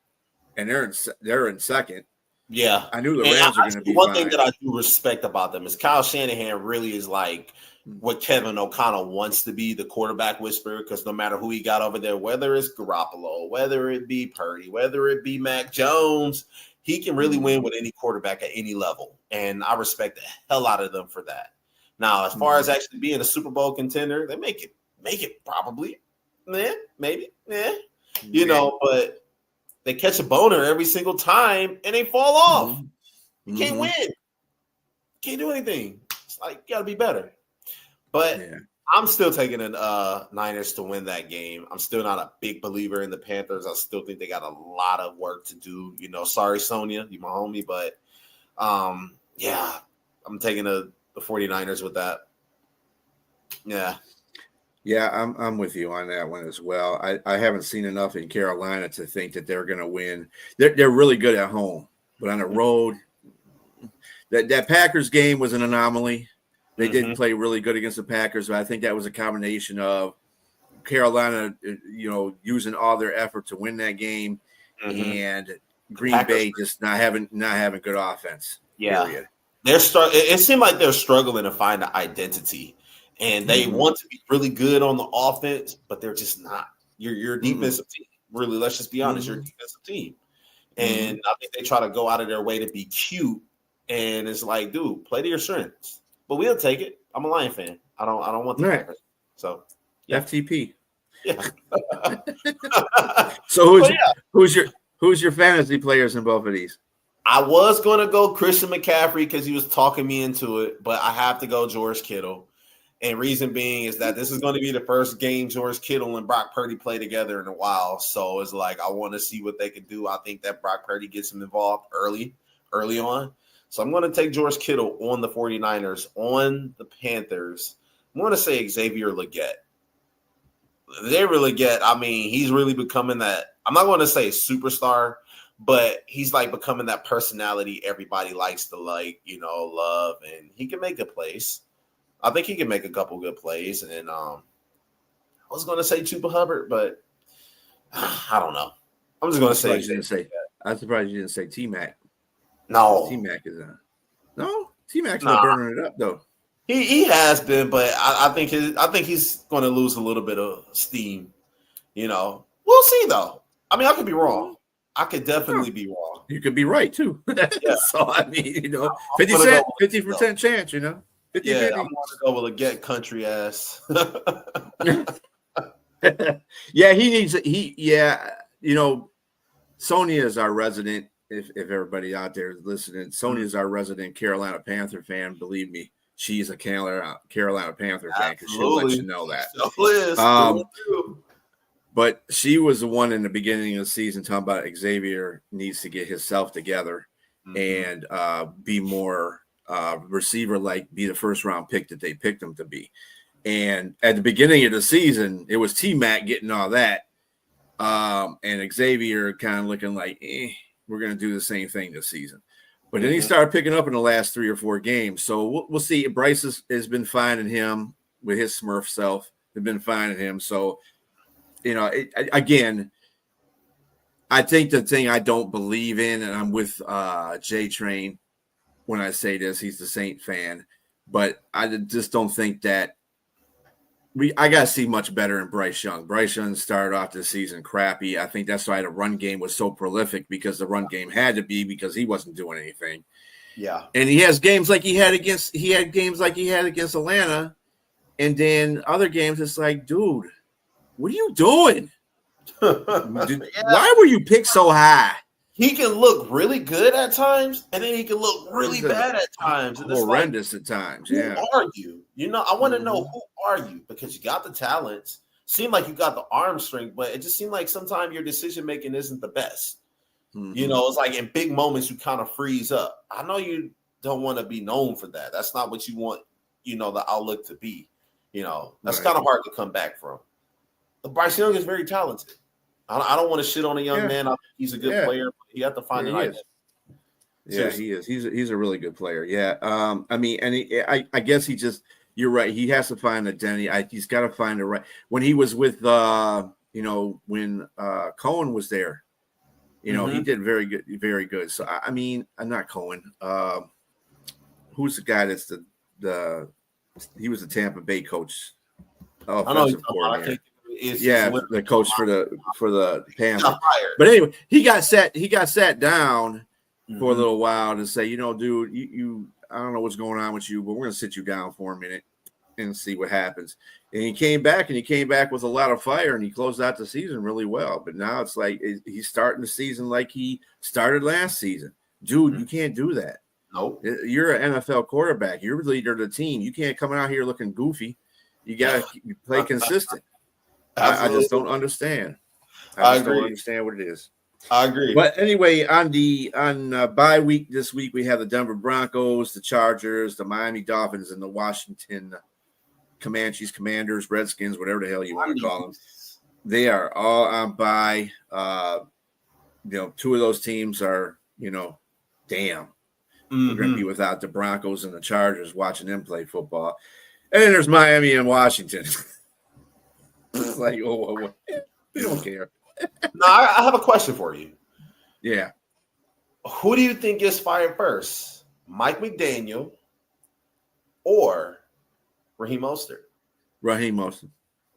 Speaker 1: and they're in second.
Speaker 2: Yeah,
Speaker 1: I knew the Rams were going to be
Speaker 2: one thing that I do respect about them is Kyle Shanahan really is like what Kevin O'Connell wants to be, the quarterback whisperer, because no matter who he got over there, whether it's Garoppolo, whether it be Purdy, whether it be Mac Jones, he can really win with any quarterback at any level. And I respect the hell out of them for that. Now, as far as actually being a Super Bowl contender, they make it probably. Maybe. You know, but they catch a boner every single time and they fall off. You can't win. Can't do anything. It's like, you got to be better. But I'm still taking the Niners to win that game. I'm still not a big believer in the Panthers. I still think they got a lot of work to do. You know, sorry, Sonia, you my homie. But, I'm taking the 49ers with that. Yeah.
Speaker 1: Yeah, I'm with you on that one as well. I haven't seen enough in Carolina to think that they're going to win. They're really good at home, but on the road, that Packers game was an anomaly. They did play really good against the Packers, but I think that was a combination of Carolina, using all their effort to win that game, and Green Bay just not having good offense.
Speaker 2: Yeah,
Speaker 1: period.
Speaker 2: It seemed like they're struggling to find an identity, and they want to be really good on the offense, but they're just not. You're a defensive team. Really, let's just be honest. You're a defensive team, and I think they try to go out of their way to be cute, and it's like, dude, play to your strengths. But we'll take it. I'm a Lion fan. I don't want the Packers. So
Speaker 1: yeah. FTP.
Speaker 2: Yeah.
Speaker 1: So who's your fantasy players in both of these?
Speaker 2: I was going to go Christian McCaffrey because he was talking me into it, but I have to go George Kittle. And reason being is that this is going to be the first game George Kittle and Brock Purdy play together in a while. So it's like I want to see what they can do. I think that Brock Purdy gets him involved early on. So I'm going to take George Kittle on the 49ers. On the Panthers, I'm going to say Xavier Legette. Xavier Legette, I mean, he's really becoming that. I'm not going to say superstar, but he's like becoming that personality everybody likes to love, and he can make good plays. I think he can make a couple good plays. And I was going to say Chuba Hubbard, but I don't know. I'm just going to say.
Speaker 1: I'm surprised you didn't say T-Mac.
Speaker 2: No,
Speaker 1: T-Mac is T-Mac's not burning it up though.
Speaker 2: He has been, but I think he's going to lose a little bit of steam. We'll see though. I mean, I could be wrong. I could definitely be wrong.
Speaker 1: You could be right too.
Speaker 2: Yeah.
Speaker 1: So I mean, 50% chance. 50.
Speaker 2: Yeah, I'm going to go with a get country ass.
Speaker 1: Yeah, he needs. Sonia is our resident. If everybody out there is listening, Sonia is our resident Carolina Panther fan. Believe me, she's a Carolina Panther fan because she'll let you know that. But she was the one in the beginning of the season talking about Xavier needs to get himself together and be more receiver-like, be the first-round pick that they picked him to be. And at the beginning of the season, it was T-Mac getting all that, and Xavier kind of looking like, we're going to do the same thing this season. But then he started picking up in the last 3 or 4 games. So we'll see. Bryce has been finding him with his Smurf self. They've been finding him. So, again, I think the thing I don't believe in, and I'm with J-Train when I say this, he's the Saint fan, but I just don't think that I got to see much better in Bryce Young. Bryce Young started off the season crappy. I think that's why the run game was so prolific, because the run game had to be, because he wasn't doing anything.
Speaker 2: Yeah.
Speaker 1: And he has games like he had against Atlanta, and then other games it's like, dude, what are you doing? Why were you picked so high?
Speaker 2: He can look really good at times, and then he can look really bad at times. And
Speaker 1: horrendous at times. Yeah.
Speaker 2: Who are you? I want to know, who are you? Because you got the talents. Seemed like you got the arm strength, but it just seemed like sometimes your decision making isn't the best. It's like in big moments you kind of freeze up. I know you don't want to be known for that. That's not what you want. The outlook to be. That's kind of hard to come back from. But Bryce Young is very talented. I don't want to shit on a young man. I think he's a good player, but you have to find an identity.
Speaker 1: Yeah, he is. He's a really good player. Yeah. I guess you're right. He has to find identity. He's got to find the right. When he was with, when Cohen was there, he did very good, very good. So I'm not Cohen. Who's the guy that's he was the Tampa Bay coach. Offensive coordinator. The coach for the Panthers. But anyway, he got sat down for a little while to say, dude, you I don't know what's going on with you, but we're gonna sit you down for a minute and see what happens. And he came back with a lot of fire, and he closed out the season really well. But now it's like he's starting the season like he started last season. Dude, you can't do that.
Speaker 2: Nope.
Speaker 1: You're an NFL quarterback. You're the leader of the team. You can't come out here looking goofy. You gotta play consistent. I just don't understand. I don't understand what it is.
Speaker 2: I agree.
Speaker 1: But anyway, on bye week this week, we have the Denver Broncos, the Chargers, the Miami Dolphins, and the Washington Commanders, Redskins, whatever the hell you want to call them. They are all on bye. 2 of those teams are, damn. We're going to be without the Broncos and the Chargers watching them play football. And then there's Miami and Washington. It's like, oh, we don't care.
Speaker 2: No, I have a question for you.
Speaker 1: Yeah.
Speaker 2: Who do you think gets fired first? Mike McDaniel or Raheem Mostert?
Speaker 1: Raheem Mostert.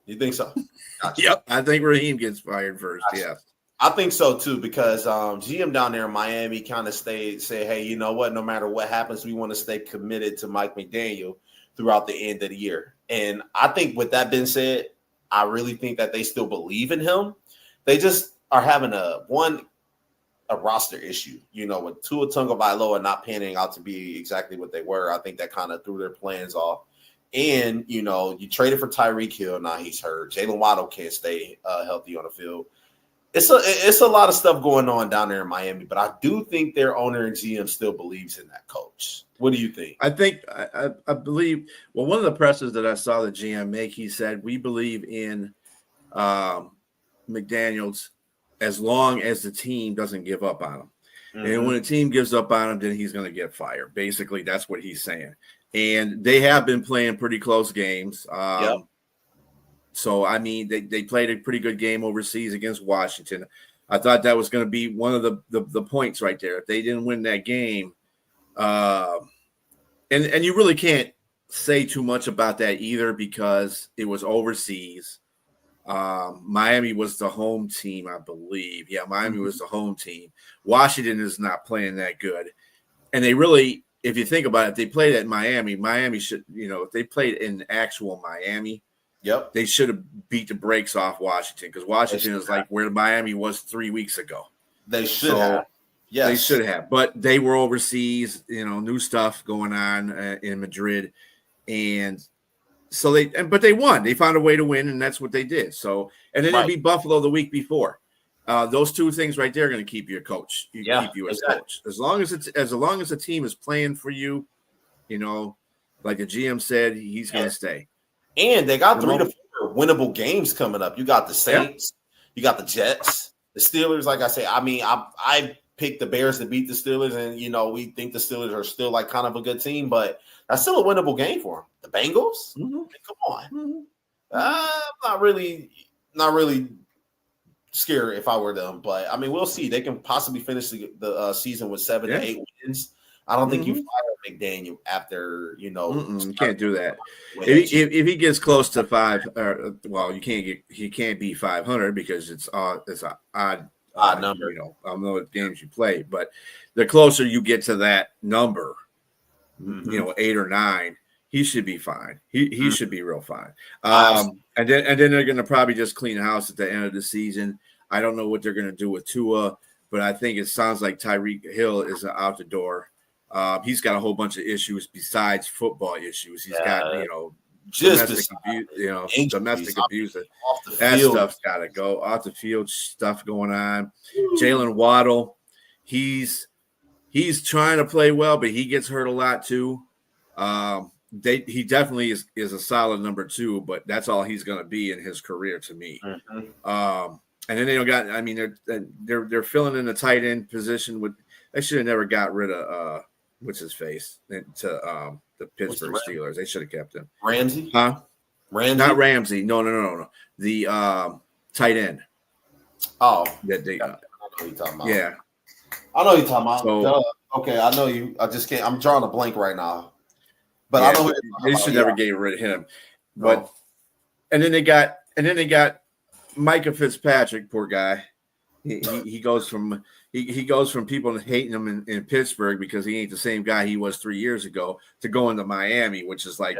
Speaker 2: You think so?
Speaker 1: Gotcha. Yep. I think Raheem gets fired first.
Speaker 2: Gotcha.
Speaker 1: Yes.
Speaker 2: I think so too, because GM down there in Miami kind of say, hey, you know what? No matter what happens, we want to stay committed to Mike McDaniel throughout the end of the year. And I think with that being said, I really think that they still believe in him. They just are having a roster issue, with Tua Tagovailoa not panning out to be exactly what they were. I think that kind of threw their plans off. And, you traded for Tyreek Hill. Now he's hurt. Jalen Waddle can't stay healthy on the field. It's a lot of stuff going on down there in Miami, but I do think their owner and GM still believes in that coach. What do you think?
Speaker 1: I think I believe. Well, one of the presses that I saw the GM make, he said, "We believe in McDaniels as long as the team doesn't give up on him. And when a team gives up on him, then he's going to get fired." Basically, that's what he's saying. And they have been playing pretty close games.
Speaker 2: Yep.
Speaker 1: So, I mean, they played a pretty good game overseas against Washington. I thought that was going to be one of the points right there. If they didn't win that game, and you really can't say too much about that either because it was overseas. Miami was the home team, I believe. Yeah, Miami was the home team. Washington is not playing that good. And they really, if you think about it, if they played at Miami should, if they played in actual Miami,
Speaker 2: yep,
Speaker 1: they should have beat the brakes off Washington because Washington is like where Miami was 3 weeks ago.
Speaker 2: They should have. Yes.
Speaker 1: They should have. But they were overseas, new stuff going on in Madrid. And so but they won. They found a way to win, and that's what they did. So, and then they beat Buffalo the week before. Those two things right there are going to keep you a coach. Keep you as coach. As long as the team is playing for you, like the GM said, he's going to stay.
Speaker 2: And they got 3 to 4 winnable games coming up. You got the Saints, you got the Jets, the Steelers. Like I say, I mean, I picked the Bears to beat the Steelers, and we think the Steelers are still like kind of a good team, but that's still a winnable game for them. The Bengals, come on, I'm not really scared if I were them, but I mean, we'll see. They can possibly finish the season with 7 to 8 wins. I don't think you fire McDaniel after
Speaker 1: you can't do that. If he gets close to 5, he can't be 500 because it's an odd number. I don't know what games you play, but the closer you get to that number, 8 or 9, he should be fine. He should be real fine. And then they're going to probably just clean house at the end of the season. I don't know what they're going to do with Tua, but I think it sounds like Tyreek Hill is out the door. He's got a whole bunch of issues besides football issues. He's got, domestic abuse. That stuff's got to go. Off the field stuff going on. Jalen Waddle, he's trying to play well, but he gets hurt a lot too. He definitely is a solid number 2, but that's all he's going to be in his career to me. And then they don't got. I mean, they're filling in the tight end position with. They should have never got rid of what's his face to the Pittsburgh Steelers. They should have kept him.
Speaker 2: Ramsey,
Speaker 1: huh?
Speaker 2: Ramsey,
Speaker 1: not Ramsey. No. The tight end.
Speaker 2: Oh,
Speaker 1: that they.
Speaker 2: I know who you're talking about.
Speaker 1: Yeah,
Speaker 2: I know who you're talking about.
Speaker 1: So,
Speaker 2: okay, I know you. I just can't. I'm drawing a blank right now. But I know
Speaker 1: they should never get rid of him. But and then they got Micah Fitzpatrick, poor guy. He goes from people hating him in Pittsburgh because he ain't the same guy he was 3 years ago to going to Miami, which is like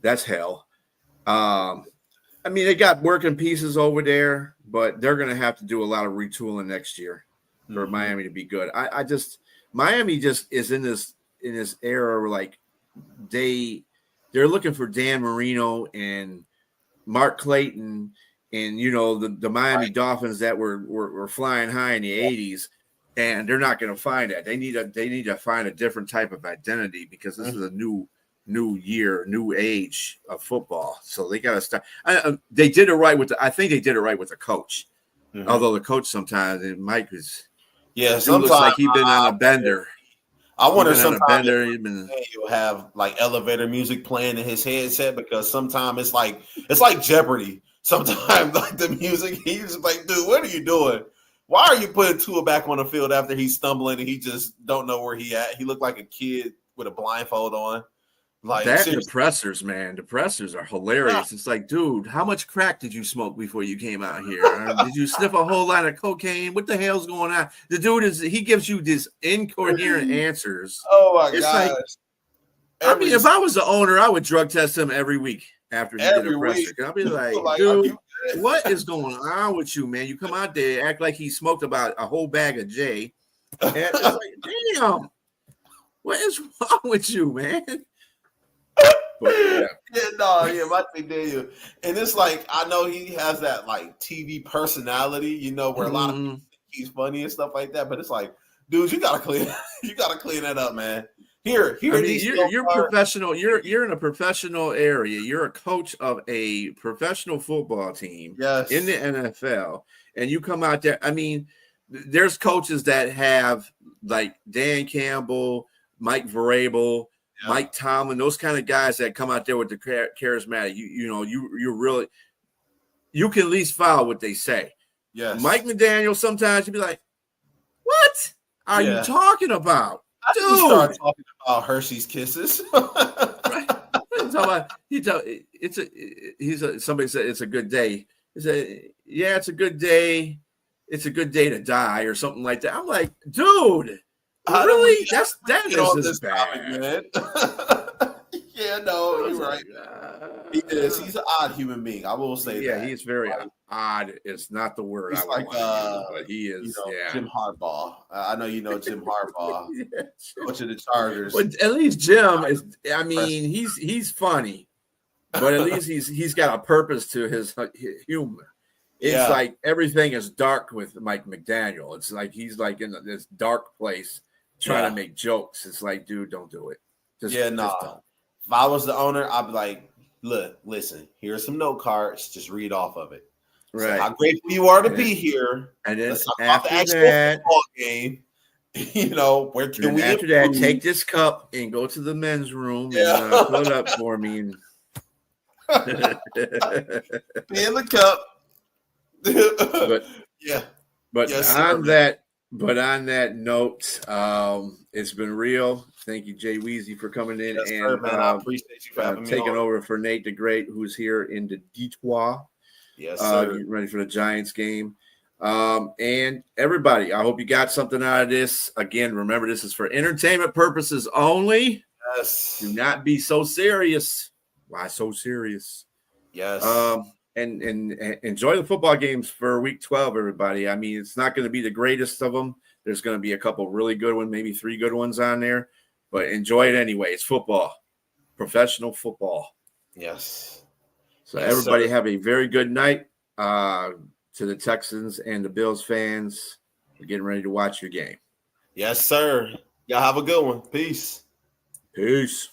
Speaker 1: that's hell. I mean, they got working pieces over there, but they're going to have to do a lot of retooling next year for Miami to be good. Miami just is in this era where like they're looking for Dan Marino and Mark Clayton and the Miami Dolphins that were flying high in the 80s, and they're not going to find that. They need to find a different type of identity because this is a new year, new age of football. So they got to start. They did it right I think they did it right with the coach. Although the coach sometimes, and Mike is,
Speaker 2: sometimes
Speaker 1: looks like he's been on a bender.
Speaker 2: I wonder
Speaker 1: He's been on a
Speaker 2: sometimes
Speaker 1: bender. He's been
Speaker 2: he'll have like elevator music playing in his headset because sometimes it's like Jeopardy. Sometimes like the music, he's just like, dude, what are you doing? Why are you putting Tua back on the field after he's stumbling and he just don't know where he at? He looked like a kid with a blindfold on. Like
Speaker 1: that
Speaker 2: seriously.
Speaker 1: depressors, man. Depressors are hilarious. It's like, dude, how much crack did you smoke before you came out here? Or did you sniff a whole lot of cocaine? What the hell's going on? The dude he gives you these incoherent answers.
Speaker 2: Oh my
Speaker 1: It's
Speaker 2: gosh.
Speaker 1: like, I mean, if I was the owner, I would drug test him every week after he did a presser. I'll be like, dude, what is going on with you, man? You come out there, act like he smoked about a whole bag of J. And it's like, damn, what is wrong with you, man? But,
Speaker 2: my thing Daniel. And it's like, I know he has that like TV personality, where a lot of people think he's funny and stuff like that. But it's like, dude, you gotta clean that up, man. Here.
Speaker 1: I mean, you're professional. You're in a professional area. You're a coach of a professional football team in the NFL, and you come out there. I mean, there's coaches that have like Dan Campbell, Mike Vrabel, Mike Tomlin, those kind of guys that come out there with the charismatic. You really can at least follow what they say.
Speaker 2: Yes.
Speaker 1: Mike McDaniel, sometimes you'd be like, "What are you talking about?" Dude,
Speaker 2: start talking about Hershey's Kisses.
Speaker 1: Somebody said it's a good day. He said, "Yeah, it's a good day. It's a good day to die," or something like that. I'm like, dude, really? That is bad,
Speaker 2: topic, man. Yeah, no, you're right. He is. He's an odd human being. I will say that.
Speaker 1: Yeah, he's very odd. It's not the word
Speaker 2: he's
Speaker 1: I want
Speaker 2: like,
Speaker 1: to use, but he is.
Speaker 2: Jim Harbaugh. I know you know Jim Harbaugh, coach of the Chargers.
Speaker 1: Well, at least Jim is. I mean, he's funny, but at least he's got a purpose to his humor. It's like everything is dark with Mike McDaniel. It's like he's like in this dark place trying to make jokes. It's like, dude, don't do it. Just don't.
Speaker 2: If I was the owner, I'd be like, look, listen, here's some note cards. Just read off of it.
Speaker 1: Right.
Speaker 2: So how grateful you are to be here.
Speaker 1: And then
Speaker 2: after that football game, where can we
Speaker 1: after that, take this cup and go to the men's room and fill it up for me. And
Speaker 2: be in the cup.
Speaker 1: On that note, it's been real. Thank you, Jay Weezy, for coming in
Speaker 2: I appreciate you for having me
Speaker 1: taking
Speaker 2: on.
Speaker 1: over for Nate the Great, who's here in the Detroit.
Speaker 2: Yes, sir.
Speaker 1: Getting ready for the Giants game. And everybody, I hope you got something out of this. Again, remember, this is for entertainment purposes only.
Speaker 2: Yes.
Speaker 1: Do not be so serious. Why so serious?
Speaker 2: Yes.
Speaker 1: And enjoy the football games for week 12, everybody. I mean, it's not going to be the greatest of them. There's going to be a couple really good ones, maybe 3 good ones on there, but enjoy it anyway. It's football, professional football.
Speaker 2: Yes.
Speaker 1: So everybody have a very good night. To the Texans and the Bills fans, we're getting ready to watch your game.
Speaker 2: Yes, sir. Y'all have a good one. Peace.
Speaker 1: Peace.